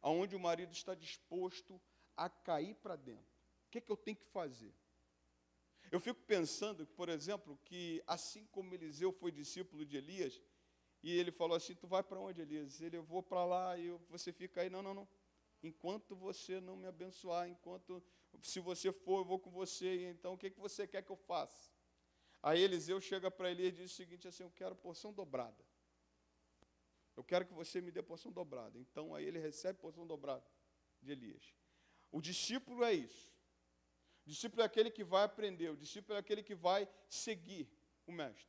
aonde o marido está disposto a cair para dentro. O que eu tenho que fazer? Eu fico pensando, por exemplo, que assim como Eliseu foi discípulo de Elias, e ele falou assim, tu vai para onde, Elias? Ele, eu vou para lá, e você fica aí. Não, não, não. Enquanto você não me abençoar, se você for, eu vou com você, então o que você quer que eu faça? Aí Eliseu chega para Elias e diz o seguinte, assim, eu quero porção dobrada. Eu quero que você me dê porção dobrada. Então, aí ele recebe porção dobrada de Elias. O discípulo é isso. O discípulo é aquele que vai aprender. O discípulo é aquele que vai seguir o mestre.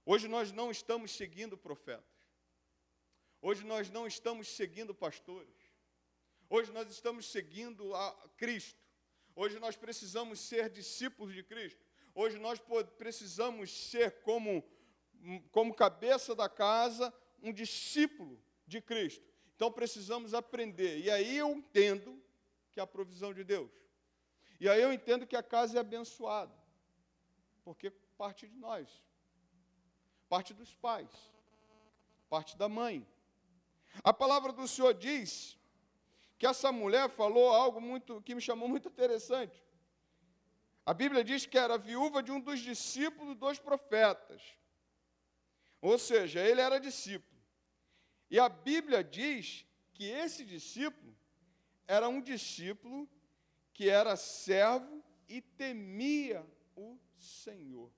Hoje nós não estamos seguindo profetas. Hoje nós não estamos seguindo pastores. Hoje nós estamos seguindo a Cristo. Hoje nós precisamos ser discípulos de Cristo. Hoje nós precisamos ser como cabeça da casa, um discípulo de Cristo. Então precisamos aprender. E aí eu entendo que é a provisão de Deus. E aí eu entendo que a casa é abençoada. Porque parte de nós. Parte dos pais. Parte da mãe. A palavra do Senhor diz que essa mulher falou algo que me chamou muito interessante. A Bíblia diz que era viúva de um dos discípulos dos profetas. Ou seja, ele era discípulo. E a Bíblia diz que esse discípulo era um discípulo que era servo e temia o Senhor.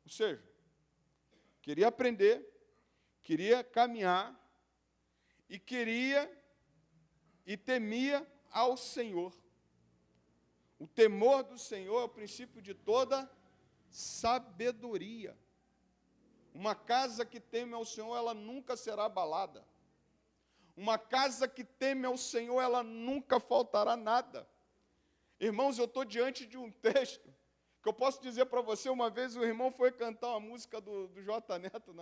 Ou seja, queria aprender, queria caminhar e temia ao Senhor. O temor do Senhor é o princípio de toda sabedoria. Uma casa que teme ao Senhor, ela nunca será abalada. Uma casa que teme ao Senhor, ela nunca faltará nada. Irmãos, eu estou diante de um texto que eu posso dizer para você. Uma vez o irmão foi cantar uma música do J. Neto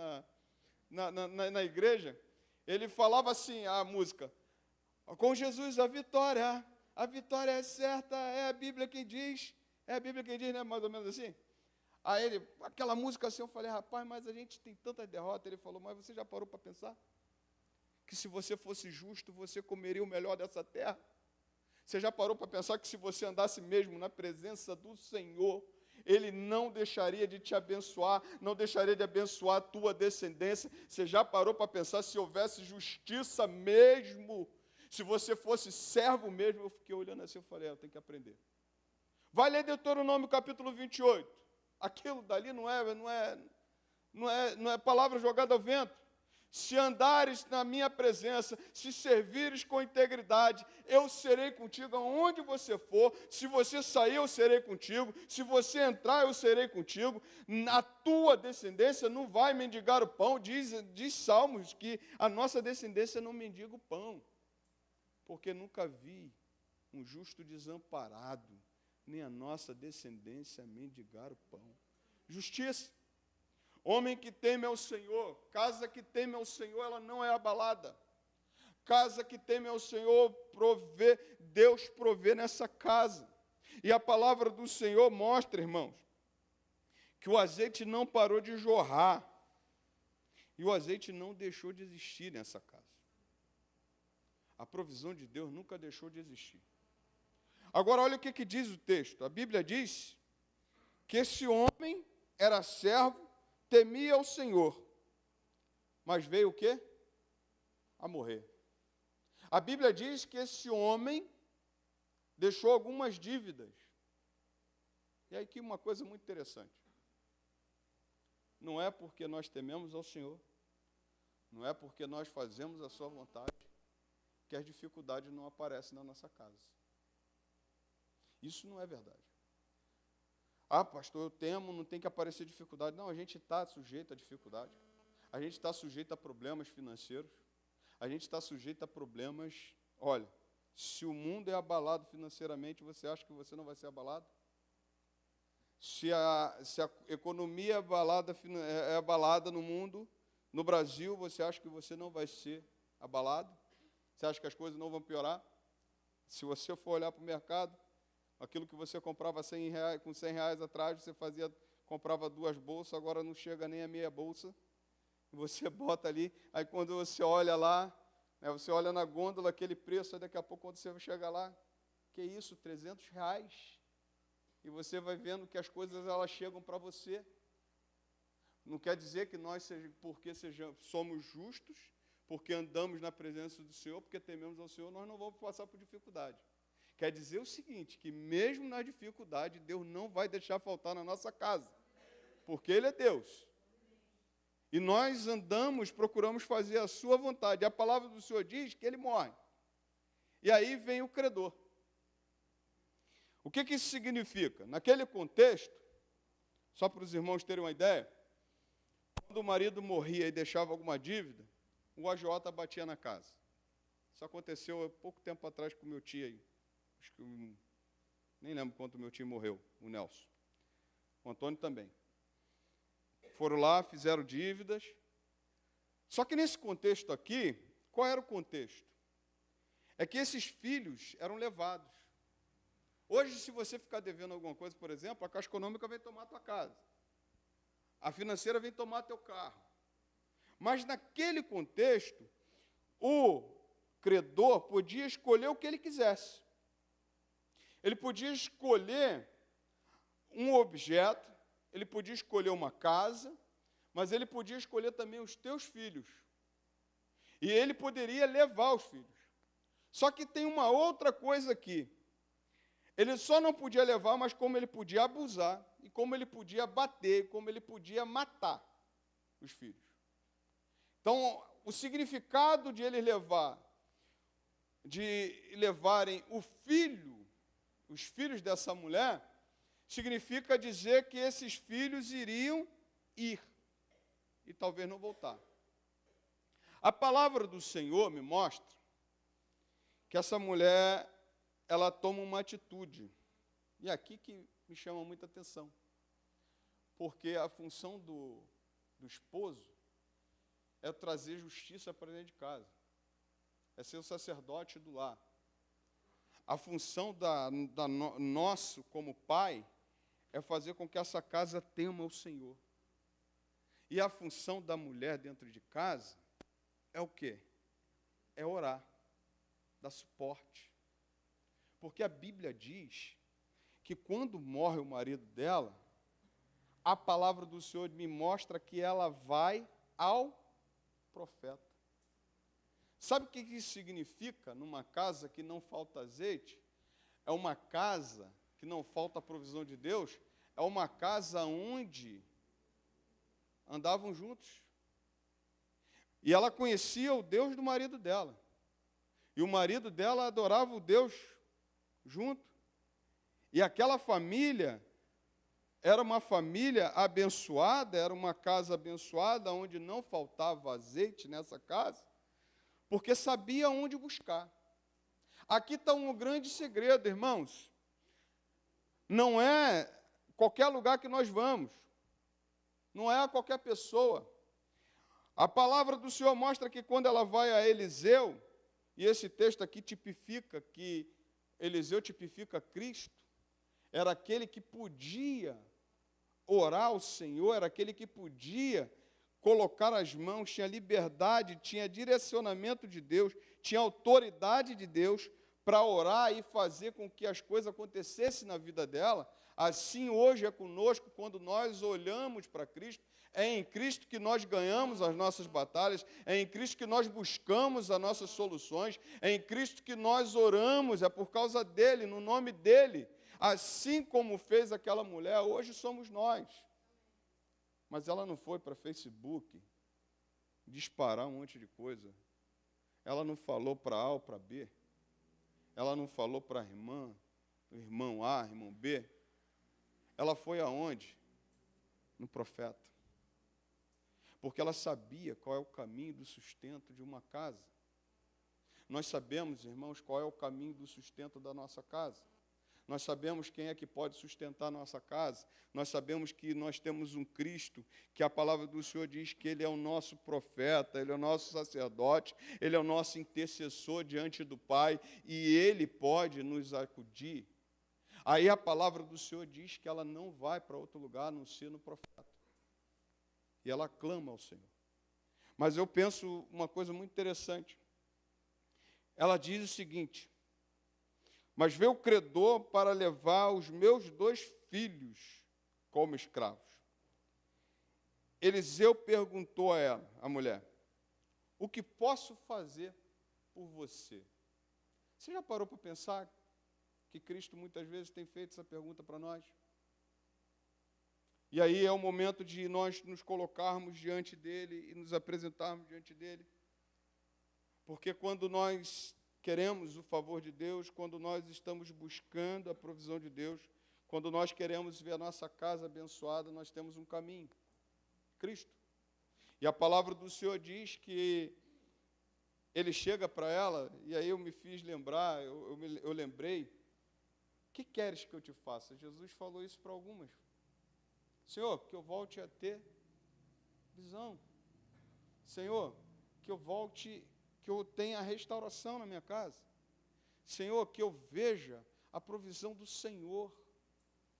na igreja. Ele falava assim, a música, com Jesus a vitória é certa, é a Bíblia quem diz, né, mais ou menos assim. Aí ele, aquela música assim, eu falei, rapaz, mas a gente tem tanta derrota. Ele falou, mas você já parou para pensar? Que se você fosse justo, você comeria o melhor dessa terra? Você já parou para pensar que se você andasse mesmo na presença do Senhor, Ele não deixaria de te abençoar, não deixaria de abençoar a tua descendência? Você já parou para pensar se houvesse justiça mesmo? Se você fosse servo mesmo? Eu fiquei olhando assim, eu falei, eu tenho que aprender. Vai ler Deuteronômio capítulo 28. Aquilo dali não é palavra jogada ao vento. Se andares na minha presença, se servires com integridade, eu serei contigo aonde você for. Se você sair, eu serei contigo. Se você entrar, eu serei contigo. A tua descendência não vai mendigar o pão. Diz Salmos que a nossa descendência não mendiga o pão. Porque nunca vi um justo desamparado, nem a nossa descendência mendigar o pão. Justiça. Homem que teme ao Senhor, casa que teme ao Senhor, ela não é abalada. Casa que teme ao Senhor, Deus provê nessa casa. E a palavra do Senhor mostra, irmãos, que o azeite não parou de jorrar. E o azeite não deixou de existir nessa casa. A provisão de Deus nunca deixou de existir. Agora, olha o que diz o texto. A Bíblia diz que esse homem era servo, temia ao Senhor, mas veio o quê? A morrer. A Bíblia diz que esse homem deixou algumas dívidas. E aí aqui uma coisa muito interessante. Não é porque nós tememos ao Senhor, não é porque nós fazemos a sua vontade, que as dificuldades não aparecem na nossa casa. Isso não é verdade. Ah, pastor, eu temo, não tem que aparecer dificuldade. Não, a gente está sujeito a dificuldade. A gente está sujeito a problemas financeiros. A gente está sujeito a problemas... Olha, se o mundo é abalado financeiramente, você acha que você não vai ser abalado? Se a economia é abalada no mundo, no Brasil, você acha que você não vai ser abalado? Você acha que as coisas não vão piorar? Se você for olhar para o mercado, aquilo que você comprava com 100 reais atrás, você comprava 2 bolsas, agora não chega nem a meia bolsa. você bota ali, aí quando você olha lá, né, você olha na gôndola aquele preço, aí daqui a pouco quando você chega lá, que isso, R$300, e você vai vendo que as coisas elas chegam para você. Não quer dizer que nós, somos justos, porque andamos na presença do Senhor, porque tememos ao Senhor, nós não vamos passar por dificuldade. Quer dizer o seguinte, que mesmo na dificuldade, Deus não vai deixar faltar na nossa casa, porque Ele é Deus. E nós andamos, procuramos fazer a sua vontade. A palavra do Senhor diz que Ele morre. E aí vem o credor. O que isso significa? Naquele contexto, só para os irmãos terem uma ideia, quando o marido morria e deixava alguma dívida, o agiota batia na casa. Isso aconteceu há pouco tempo atrás com o meu tio aí. Acho que nem lembro quanto meu tio morreu, o Nelson. O Antônio também. Foram lá, fizeram dívidas. Só que nesse contexto aqui, qual era o contexto? É que esses filhos eram levados. Hoje, se você ficar devendo alguma coisa, por exemplo, a Caixa Econômica vem tomar a tua casa. A financeira vem tomar teu carro. Mas naquele contexto, o credor podia escolher o que ele quisesse. Ele podia escolher um objeto, ele podia escolher uma casa, mas ele podia escolher também os teus filhos. E ele poderia levar os filhos. Só que tem uma outra coisa aqui. Ele só não podia levar, mas como ele podia abusar, e como ele podia bater, como ele podia matar os filhos. Então, o significado de eles levarem os filhos dessa mulher, significa dizer que esses filhos iriam ir, e talvez não voltar. A palavra do Senhor me mostra que essa mulher, ela toma uma atitude. E é aqui que me chama muita atenção. Porque a função do esposo é trazer justiça para dentro de casa. É ser o sacerdote do lar. A função nosso como pai é fazer com que essa casa tema o Senhor. E a função da mulher dentro de casa é o quê? É orar, dar suporte. Porque a Bíblia diz que quando morre o marido dela, a palavra do Senhor me mostra que ela vai ao profeta. Sabe o que isso significa numa casa que não falta azeite? É uma casa que não falta a provisão de Deus, é uma casa onde andavam juntos. E ela conhecia o Deus do marido dela. E o marido dela adorava o Deus junto. E aquela família era uma família abençoada, era uma casa abençoada, onde não faltava azeite nessa casa, porque sabia onde buscar. Aqui está um grande segredo, irmãos. Não é qualquer lugar que nós vamos. Não é a qualquer pessoa. A palavra do Senhor mostra que quando ela vai a Eliseu, e esse texto aqui tipifica que Eliseu tipifica Cristo, era aquele que podia orar ao Senhor, era aquele que podia colocar as mãos, tinha liberdade, tinha direcionamento de Deus, tinha autoridade de Deus para orar e fazer com que as coisas acontecessem na vida dela. Assim hoje é conosco, quando nós olhamos para Cristo, é em Cristo que nós ganhamos as nossas batalhas, é em Cristo que nós buscamos as nossas soluções, é em Cristo que nós oramos, é por causa dEle, no nome dEle. Assim como fez aquela mulher, hoje somos nós. Mas ela não foi para Facebook disparar um monte de coisa. Ela não falou para A ou para B. Ela não falou para a irmã, irmão A, irmão B. Ela foi aonde? No profeta. Porque ela sabia qual é o caminho do sustento de uma casa. Nós sabemos, irmãos, qual é o caminho do sustento da nossa casa. Nós sabemos quem é que pode sustentar a nossa casa. Nós sabemos que nós temos um Cristo, que a palavra do Senhor diz que Ele é o nosso profeta, Ele é o nosso sacerdote, Ele é o nosso intercessor diante do Pai, e Ele pode nos acudir. Aí a palavra do Senhor diz que ela não vai para outro lugar, a não ser no profeta. E ela clama ao Senhor. Mas eu penso uma coisa muito interessante. Ela diz o seguinte: mas veio o credor para levar os meus 2 filhos como escravos. Eliseu perguntou a ela, a mulher: o que posso fazer por você? Você já parou para pensar que Cristo muitas vezes tem feito essa pergunta para nós? E aí é o momento de nós nos colocarmos diante dele e nos apresentarmos diante dele. Porque quando nós queremos o favor de Deus, quando nós estamos buscando a provisão de Deus, quando nós queremos ver a nossa casa abençoada, nós temos um caminho: Cristo. E a palavra do Senhor diz que ele chega para ela, e aí eu me fiz lembrar, eu lembrei: o que queres que eu te faça? Jesus falou isso para algumas. Senhor, que eu volte a ter visão. Senhor, que eu volte, que eu tenha restauração na minha casa. Senhor, que eu veja a provisão do Senhor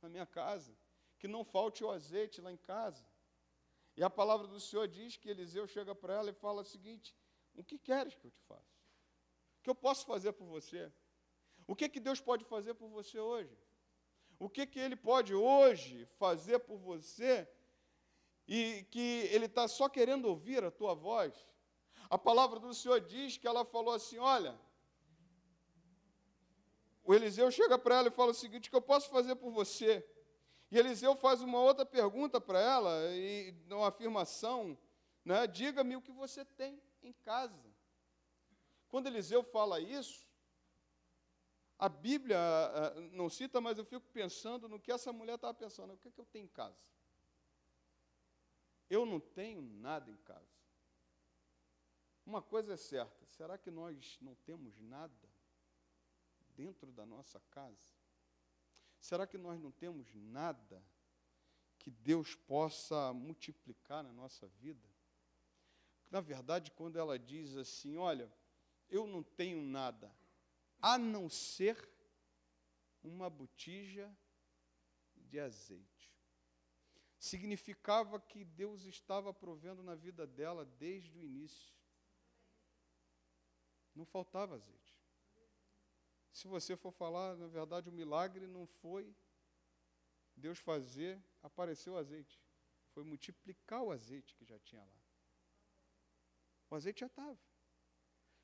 na minha casa. Que não falte o azeite lá em casa. E a palavra do Senhor diz que Eliseu chega para ela e fala o seguinte: o que queres que eu te faça? O que eu posso fazer por você? O que Deus pode fazer por você hoje? O que Ele pode hoje fazer por você e que Ele está só querendo ouvir a tua voz? A palavra do Senhor diz que ela falou assim: olha, o Eliseu chega para ela e fala o seguinte: o que eu posso fazer por você? E Eliseu faz uma outra pergunta para ela, e uma afirmação, né? Diga-me o que você tem em casa. Quando Eliseu fala isso, a Bíblia não cita, mas eu fico pensando no que essa mulher estava pensando: o que eu tenho em casa? Eu não tenho nada em casa. Uma coisa é certa: será que nós não temos nada dentro da nossa casa? Será que nós não temos nada que Deus possa multiplicar na nossa vida? Na verdade, quando ela diz assim: olha, eu não tenho nada, a não ser uma botija de azeite, significava que Deus estava provendo na vida dela desde o início. Não faltava azeite. Se você for falar, na verdade, o milagre não foi Deus fazer aparecer o azeite, foi multiplicar o azeite que já tinha lá. O azeite já estava,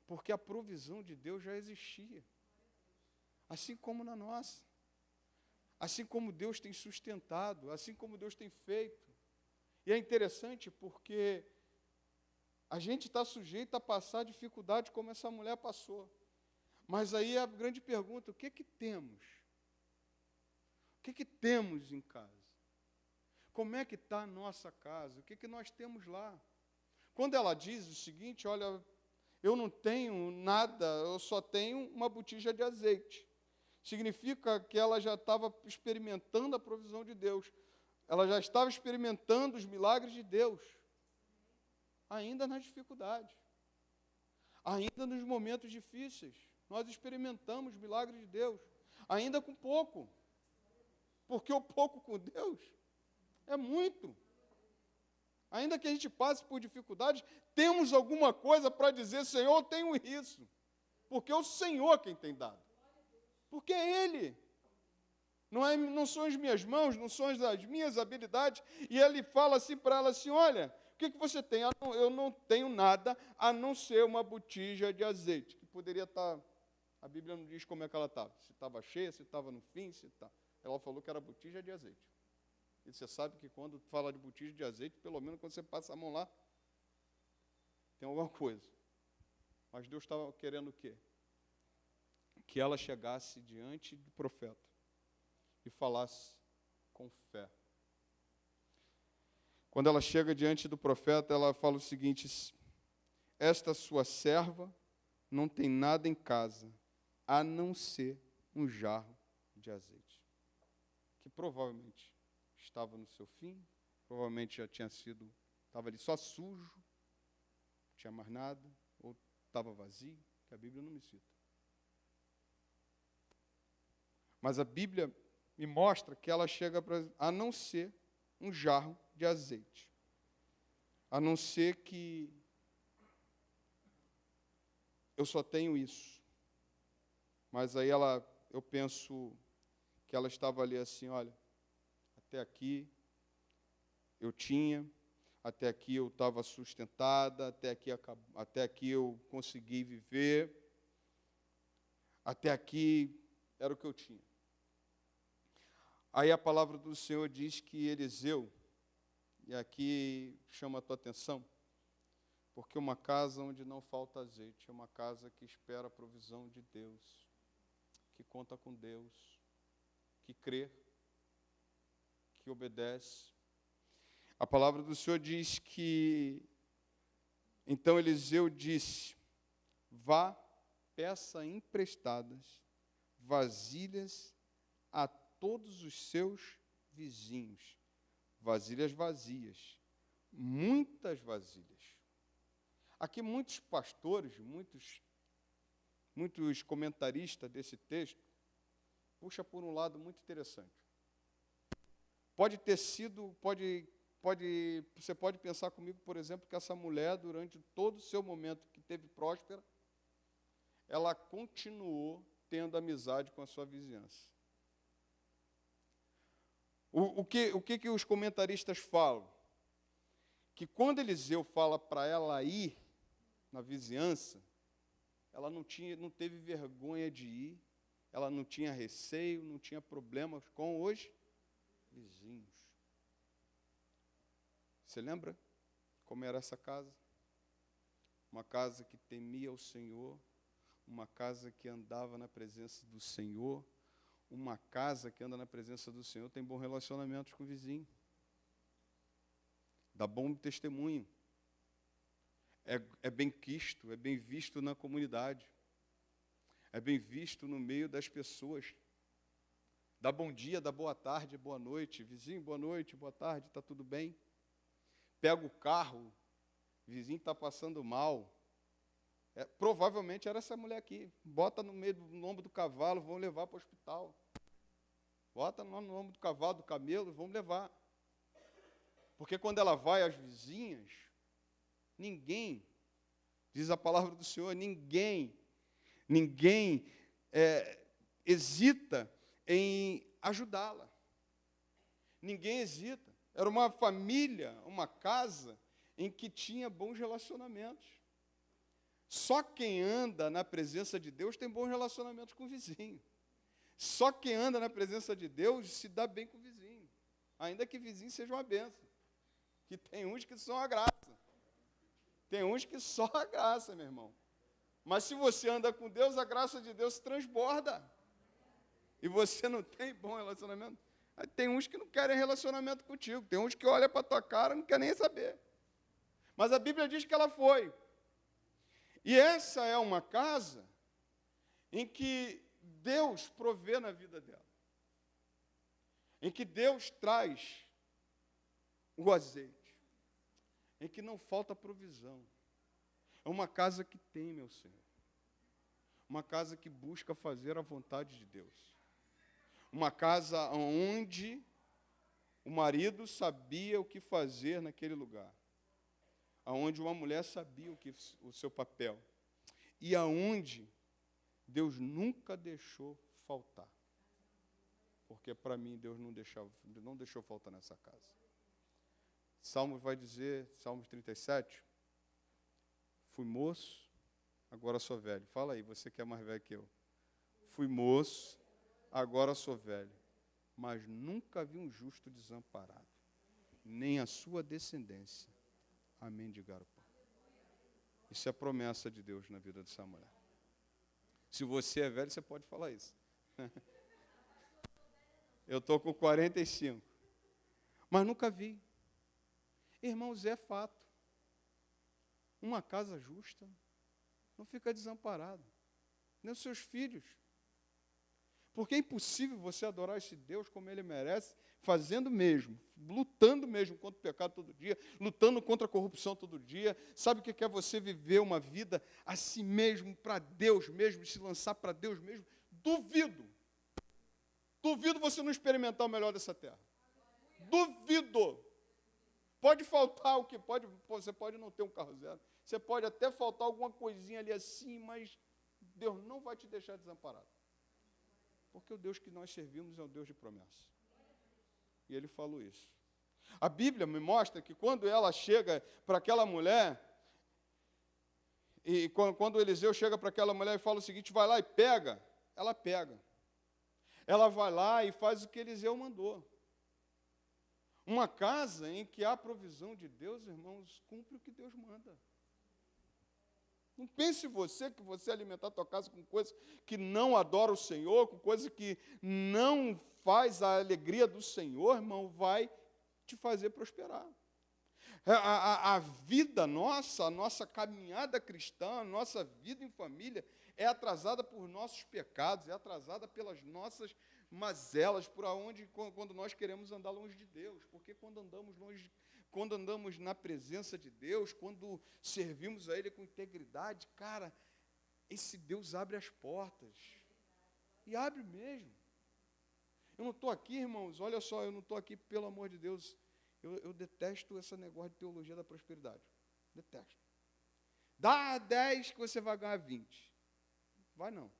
porque a provisão de Deus já existia, assim como na nossa, assim como Deus tem sustentado, assim como Deus tem feito. E é interessante porque a gente está sujeito a passar dificuldade como essa mulher passou. Mas aí a grande pergunta: o que temos? O que temos em casa? Como é que está a nossa casa? O que nós temos lá? Quando ela diz o seguinte: olha, eu não tenho nada, eu só tenho uma botija de azeite, significa que ela já estava experimentando a provisão de Deus, ela já estava experimentando os milagres de Deus, ainda nas dificuldades, ainda nos momentos difíceis. Nós experimentamos milagres de Deus, ainda com pouco, porque o pouco com Deus é muito. Ainda que a gente passe por dificuldades, temos alguma coisa para dizer: Senhor, eu tenho isso, porque é o Senhor quem tem dado, porque é Ele, não são as minhas mãos, não são as minhas habilidades. E Ele fala assim para ela assim: olha, o que você tem? Eu não tenho nada a não ser uma botija de azeite, que poderia estar, a Bíblia não diz como é que ela estava, se estava cheia, se estava no fim, se está. Ela falou que era botija de azeite. E você sabe que quando fala de botija de azeite, pelo menos quando você passa a mão lá, tem alguma coisa. Mas Deus estava querendo o quê? Que ela chegasse diante do profeta e falasse com fé. Quando ela chega diante do profeta, ela fala o seguinte: esta sua serva não tem nada em casa, a não ser um jarro de azeite, que provavelmente estava no seu fim, provavelmente já tinha sido, estava ali só sujo, não tinha mais nada, ou estava vazio, que a Bíblia não me cita. Mas a Bíblia me mostra que ela chega para, a não ser um jarro de azeite, a não ser que eu só tenho isso. Mas aí eu penso que ela estava ali assim, olha, até aqui eu tinha, até aqui eu estava sustentada, até aqui eu consegui viver, até aqui era o que eu tinha. Aí a palavra do Senhor diz que Eliseu, e aqui chama a tua atenção, porque uma casa onde não falta azeite, é uma casa que espera a provisão de Deus, que conta com Deus, que crê, que obedece. A palavra do Senhor diz que, então Eliseu disse, vá, peça emprestadas vasilhas a todos os seus vizinhos, vasilhas vazias, muitas vasilhas. Aqui muitos pastores, muitos comentaristas desse texto, puxa por um lado muito interessante. Pode ter sido, você pode pensar comigo, por exemplo, que essa mulher, durante todo o seu momento que teve próspera, ela continuou tendo amizade com a sua vizinhança. O que os comentaristas falam? Que quando Eliseu fala para ela ir na vizinhança, ela não teve vergonha de ir, ela não tinha receio, não tinha problemas com os vizinhos. Você lembra como era essa casa? Uma casa que temia o Senhor, uma casa que andava na presença do Senhor, uma casa que anda na presença do Senhor tem bons relacionamentos com o vizinho, dá bom testemunho, é bem quisto, é bem visto na comunidade, é bem visto no meio das pessoas, dá bom dia, dá boa tarde, boa noite, vizinho, boa noite, boa tarde, está tudo bem? Pega o carro, vizinho está passando mal, provavelmente era essa mulher aqui, bota no meio do ombro do cavalo, vão levar para o hospital, bota no ombro do cavalo, do camelo, vamos levar, porque quando ela vai às vizinhas, ninguém, diz a palavra do Senhor, ninguém hesita em ajudá-la, ninguém hesita, era uma família, uma casa em que tinha bons relacionamentos. Só quem anda na presença de Deus tem bons relacionamentos com o vizinho. Só quem anda na presença de Deus se dá bem com o vizinho. Ainda que o vizinho seja uma bênção. Que tem uns que são a graça. Tem uns que só a graça, meu irmão. Mas se você anda com Deus, a graça de Deus se transborda. E você não tem bom relacionamento. Tem uns que não querem relacionamento contigo. Tem uns que olham para a tua cara e não querem nem saber. Mas a Bíblia diz que ela foi. E essa é uma casa em que Deus provê na vida dela. Em que Deus traz o azeite. Em que não falta provisão. É uma casa que teme ao Senhor. Uma casa que busca fazer a vontade de Deus. Uma casa onde o marido sabia o que fazer naquele lugar. Aonde uma mulher sabia o seu papel. E aonde Deus nunca deixou faltar. Porque para mim Deus não deixou faltar nessa casa. Salmos vai dizer, Salmos 37, fui moço, agora sou velho. Fala aí, você que é mais velho que eu. Fui moço, agora sou velho. Mas nunca vi um justo desamparado, nem a sua descendência a mendigar o pão. Isso é a promessa de Deus na vida dessa mulher. Se você é velho, você pode falar isso. Eu estou com 45. Mas nunca vi. Irmãos, é fato. Uma casa justa não fica desamparada. Nem os seus filhos. Porque é impossível você adorar esse Deus como Ele merece, fazendo mesmo, lutando mesmo contra o pecado todo dia, lutando contra a corrupção todo dia. Sabe o que é você viver uma vida a si mesmo, para Deus mesmo, se lançar para Deus mesmo? Duvido. Duvido você não experimentar o melhor dessa terra. Duvido. Pode faltar o que pode, você pode não ter um carro zero, você pode até faltar alguma coisinha ali assim, mas Deus não vai te deixar desamparado. Porque o Deus que nós servimos é um Deus de promessa. E ele falou isso. A Bíblia me mostra que quando ela chega para aquela mulher, e quando Eliseu chega para aquela mulher e fala o seguinte, vai lá e pega, ela pega. Ela vai lá e faz o que Eliseu mandou. Uma casa em que há provisão de Deus, irmãos, cumpre o que Deus manda. Não pense você que você alimentar a tua casa com coisa que não adora o Senhor, com coisa que não faz a alegria do Senhor, irmão, vai te fazer prosperar. A vida nossa, a nossa caminhada cristã, a nossa vida em família é atrasada por nossos pecados, é atrasada pelas nossas mazelas, quando nós queremos andar longe de Deus. Porque quando andamos longe, quando andamos na presença de Deus, quando servimos a Ele com integridade, cara, esse Deus abre as portas. E abre mesmo. Eu não estou aqui, irmãos, olha só, eu não estou aqui, pelo amor de Deus, eu detesto esse negócio de teologia da prosperidade. Detesto. Dá 10 que você vai ganhar 20. Vai não.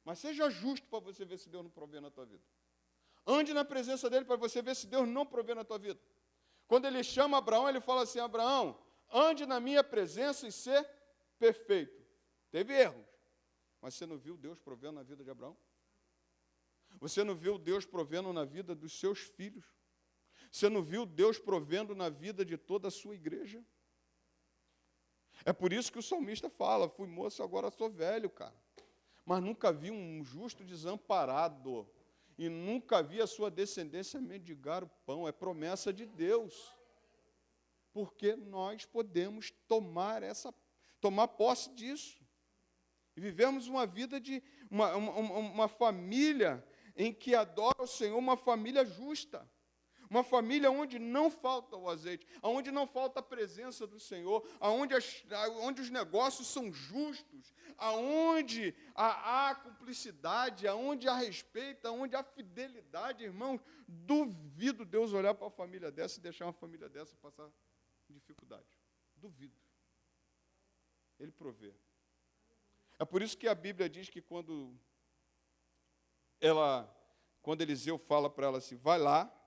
Mas seja justo para você ver se Deus não provê na tua vida. Ande na presença dele para você ver se Deus não provê na tua vida. Quando ele chama Abraão, ele fala assim, Abraão, ande na minha presença e ser perfeito. Teve erros, mas você não viu Deus provendo na vida de Abraão? Você não viu Deus provendo na vida dos seus filhos? Você não viu Deus provendo na vida de toda a sua igreja? É por isso que o salmista fala, fui moço, agora sou velho, cara. Mas nunca vi um justo desamparado. E nunca vi a sua descendência mendigar o pão. É promessa de Deus. Porque nós podemos tomar posse disso. E vivemos uma vida de uma família em que adora o Senhor, uma família justa. Uma família onde não falta o azeite, onde não falta a presença do Senhor, onde os negócios são justos, onde há cumplicidade, onde há respeito, onde há fidelidade, irmãos. Duvido Deus olhar para uma família dessa e deixar uma família dessa passar dificuldade. Duvido. Ele provê. É por isso que a Bíblia diz que quando Eliseu fala para ela assim, vai lá,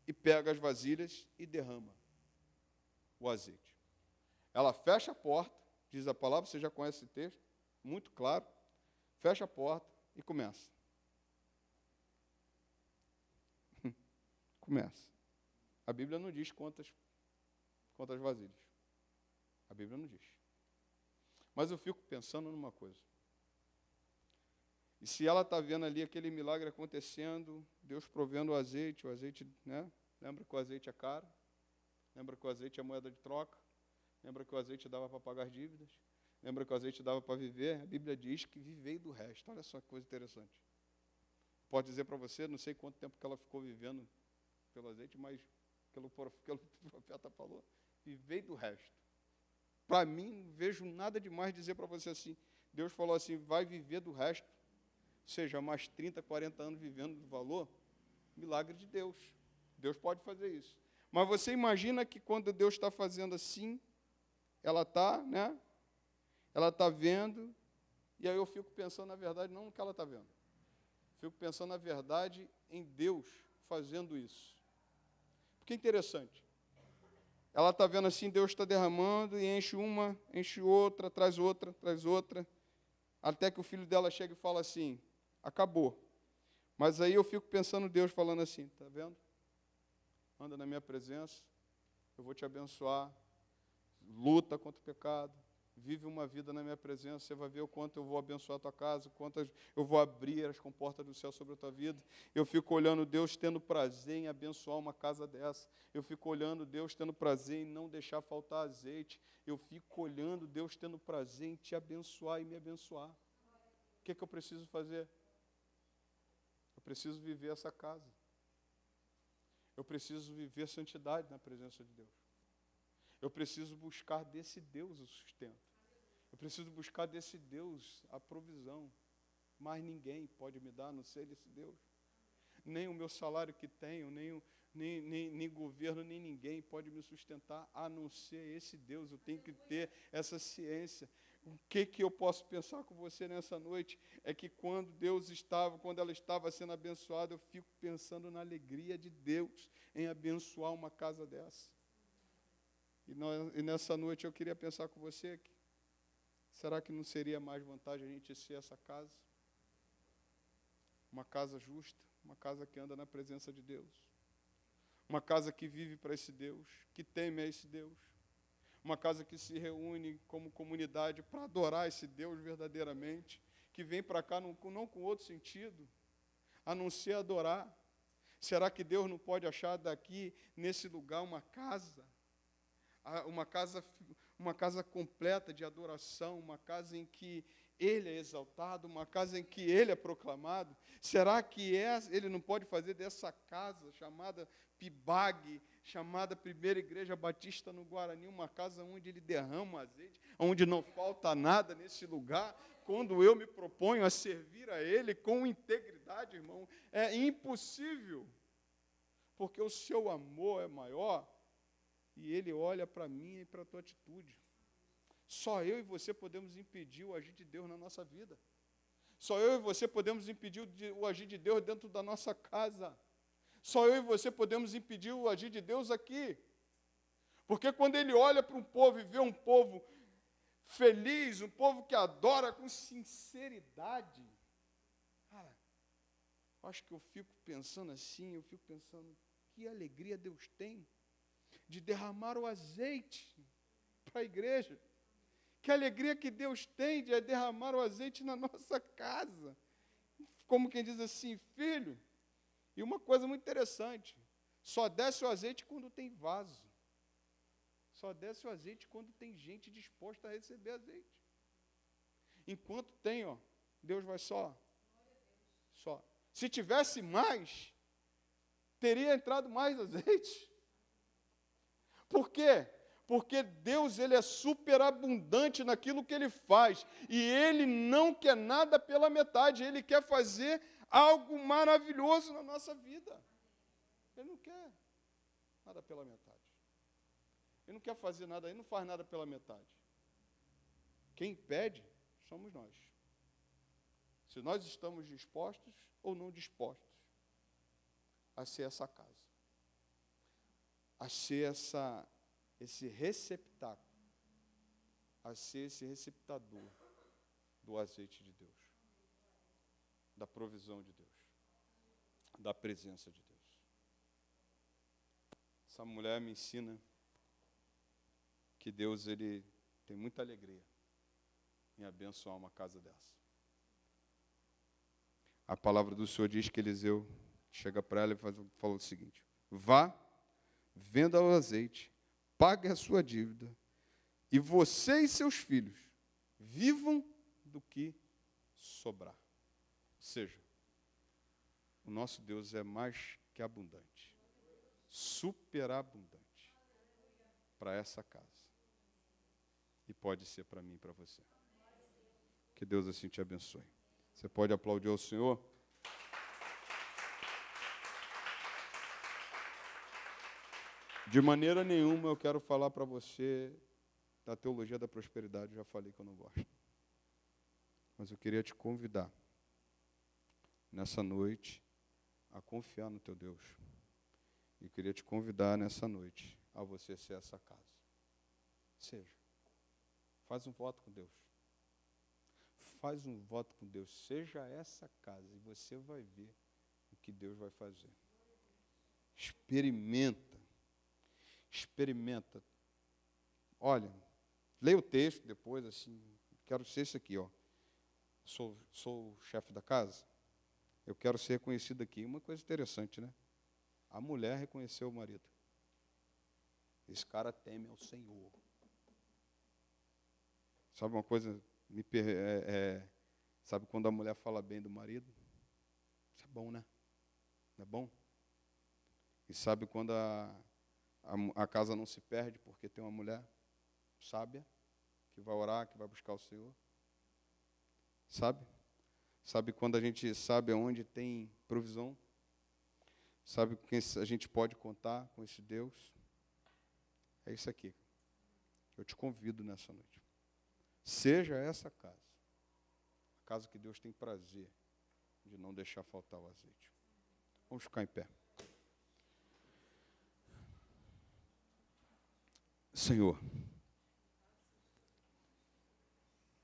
e pega as vasilhas e derrama o azeite. Ela fecha a porta, diz a palavra, você já conhece esse texto, muito claro, fecha a porta e começa. Começa. A Bíblia não diz quantas vasilhas. A Bíblia não diz. Mas eu fico pensando numa coisa. E se ela está vendo ali aquele milagre acontecendo, Deus provendo o azeite, né? Lembra que o azeite é caro? Lembra que o azeite é moeda de troca? Lembra que o azeite dava para pagar as dívidas? Lembra que o azeite dava para viver? A Bíblia diz que vivei do resto. Olha só que coisa interessante. Pode dizer para você, não sei quanto tempo que ela ficou vivendo pelo azeite, mas pelo profeta falou, vivei do resto. Para mim, não vejo nada demais dizer para você assim, Deus falou assim, vai viver do resto. Ou seja, mais 30, 40 anos vivendo do valor, milagre de Deus. Deus pode fazer isso. Mas você imagina que quando Deus está fazendo assim, ela está, né? Ela está vendo, e aí eu fico pensando, na verdade, não no que ela está vendo. Fico pensando, na verdade, em Deus fazendo isso. Porque é interessante. Ela está vendo assim, Deus está derramando, e enche uma, enche outra, traz outra, até que o filho dela chega e fala assim, acabou. Mas aí eu fico pensando Deus falando assim, está vendo? Anda na minha presença, eu vou te abençoar, luta contra o pecado, vive uma vida na minha presença, você vai ver o quanto eu vou abençoar a tua casa, o quanto eu vou abrir as comportas do céu sobre a tua vida. Eu fico olhando Deus tendo prazer em abençoar uma casa dessa. Eu fico olhando Deus tendo prazer em não deixar faltar azeite. Eu fico olhando Deus tendo prazer em te abençoar e me abençoar. O que eu preciso fazer? Eu preciso viver essa casa. Eu preciso viver santidade na presença de Deus. Eu preciso buscar desse Deus o sustento. Eu preciso buscar desse Deus a provisão. Mas ninguém pode me dar, a não ser esse Deus. Nem o meu salário que tenho, nem nem governo, nem ninguém pode me sustentar, a não ser esse Deus. Eu tenho que ter essa ciência. O que eu posso pensar com você nessa noite é que quando ela estava sendo abençoada, eu fico pensando na alegria de Deus em abençoar uma casa dessa. E nessa noite eu queria pensar com você aqui. Será que não seria mais vantagem a gente ser essa casa? Uma casa justa, uma casa que anda na presença de Deus. Uma casa que vive para esse Deus, que teme a esse Deus. Uma casa que se reúne como comunidade para adorar esse Deus verdadeiramente, que vem para cá não com outro sentido, a não ser adorar. Será que Deus não pode achar daqui, nesse lugar, uma casa completa de adoração, uma casa em que Ele é exaltado, uma casa em que Ele é proclamado? Será que Ele não pode fazer dessa casa chamada PIBAG, chamada Primeira Igreja Batista no Guarani, uma casa onde Ele derrama azeite, onde não falta nada nesse lugar? Quando eu me proponho a servir a Ele com integridade, irmão, é impossível, porque o seu amor é maior e Ele olha para mim e para a tua atitude. Só eu e você podemos impedir o agir de Deus na nossa vida. Só eu e você podemos impedir o agir de Deus dentro da nossa casa. Só eu e você podemos impedir o agir de Deus aqui. Porque quando Ele olha para um povo e vê um povo feliz, um povo que adora com sinceridade, cara, acho que eu fico pensando assim, que alegria Deus tem de derramar o azeite para a igreja. Que alegria que Deus tem de derramar o azeite na nossa casa. Como quem diz assim, filho. E uma coisa muito interessante, só desce o azeite quando tem vaso. Só desce o azeite quando tem gente disposta a receber azeite. Enquanto tem, Deus vai só. Se tivesse mais, teria entrado mais azeite. Por quê? Porque Deus, Ele é superabundante naquilo que Ele faz. E Ele não quer nada pela metade. Ele quer fazer algo maravilhoso na nossa vida. Ele não quer nada pela metade. Ele não quer fazer nada, Ele não faz nada pela metade. Quem pede, somos nós. Se nós estamos dispostos ou não dispostos a ser essa casa. A ser esse receptáculo, a ser esse receptador do azeite de Deus, da provisão de Deus, da presença de Deus. Essa mulher me ensina que Deus, Ele tem muita alegria em abençoar uma casa dessa. A palavra do Senhor diz que Eliseu chega para ela e fala o seguinte: vá, venda o azeite, pague a sua dívida, e você e seus filhos vivam do que sobrar. Ou seja, o nosso Deus é mais que abundante, superabundante para essa casa. E pode ser para mim e para você. Que Deus assim te abençoe. Você pode aplaudir ao Senhor? De maneira nenhuma eu quero falar para você da teologia da prosperidade, já falei que eu não gosto. Mas eu queria te convidar, nessa noite, a confiar no teu Deus. E queria te convidar nessa noite a você ser essa casa. Seja. Faz um voto com Deus. Faz um voto com Deus. Seja essa casa e você vai ver o que Deus vai fazer. Experimenta. Olha, leia o texto depois, assim, quero ser esse aqui, Sou o chefe da casa, eu quero ser reconhecido aqui. Uma coisa interessante, né? A mulher reconheceu o marido. Esse cara teme ao Senhor. Sabe uma coisa, sabe quando a mulher fala bem do marido? Isso é bom, né? Não é bom? E sabe quando a casa não se perde porque tem uma mulher sábia, que vai orar, que vai buscar o Senhor? Sabe? Sabe quando a gente sabe aonde tem provisão? Sabe com quem a gente pode contar com esse Deus? É isso aqui. Eu te convido nessa noite. Seja essa casa. A casa que Deus tem prazer de não deixar faltar o azeite. Vamos ficar em pé. Senhor,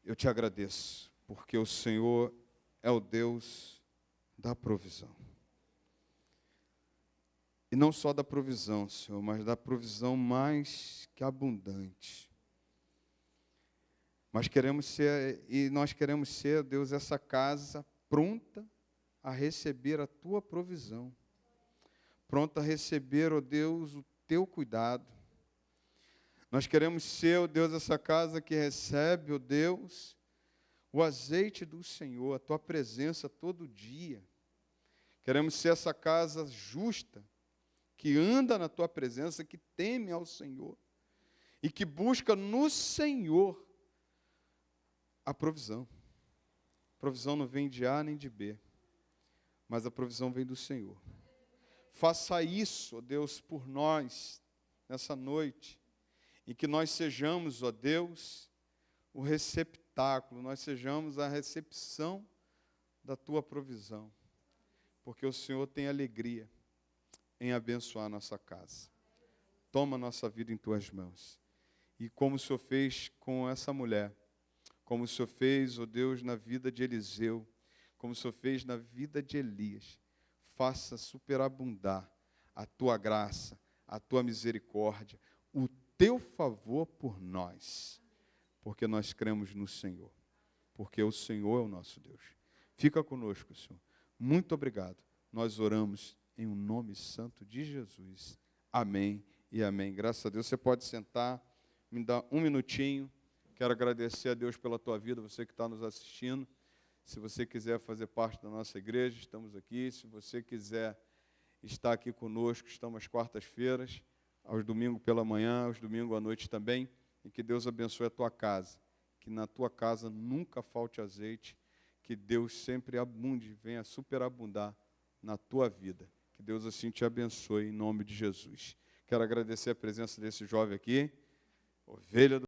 eu te agradeço, porque o Senhor é o Deus da provisão. E não só da provisão, Senhor, mas da provisão mais que abundante. Nós queremos ser, Deus, essa casa pronta a receber a tua provisão. Pronta a receber, ó Deus, o teu cuidado. Nós queremos ser, ó Deus, essa casa que recebe, ó Deus, o azeite do Senhor, a tua presença todo dia. Queremos ser essa casa justa, que anda na tua presença, que teme ao Senhor e que busca no Senhor a provisão. A provisão não vem de A nem de B, mas a provisão vem do Senhor. Faça isso, ó Deus, por nós, nessa noite, e que nós sejamos, ó Deus, o receptáculo, nós sejamos a recepção da tua provisão, porque o Senhor tem alegria em abençoar a nossa casa. Toma a nossa vida em tuas mãos. E como o Senhor fez com essa mulher, como o Senhor fez, ó Deus, na vida de Eliseu, como o Senhor fez na vida de Elias, faça superabundar a tua graça, a tua misericórdia, o teu favor por nós, porque nós cremos no Senhor, porque o Senhor é o nosso Deus. Fica conosco, Senhor. Muito obrigado. Nós oramos em um nome santo de Jesus. Amém e amém. Graças a Deus. Você pode sentar, me dá um minutinho. Quero agradecer a Deus pela tua vida, você que está nos assistindo. Se você quiser fazer parte da nossa igreja, estamos aqui. Se você quiser estar aqui conosco, estamos às quartas-feiras, aos domingos pela manhã, aos domingos à noite também. E que Deus abençoe a tua casa. Que na tua casa nunca falte azeite. Que Deus sempre abunde, venha superabundar na tua vida. Que Deus assim te abençoe, em nome de Jesus. Quero agradecer a presença desse jovem aqui, ovelha do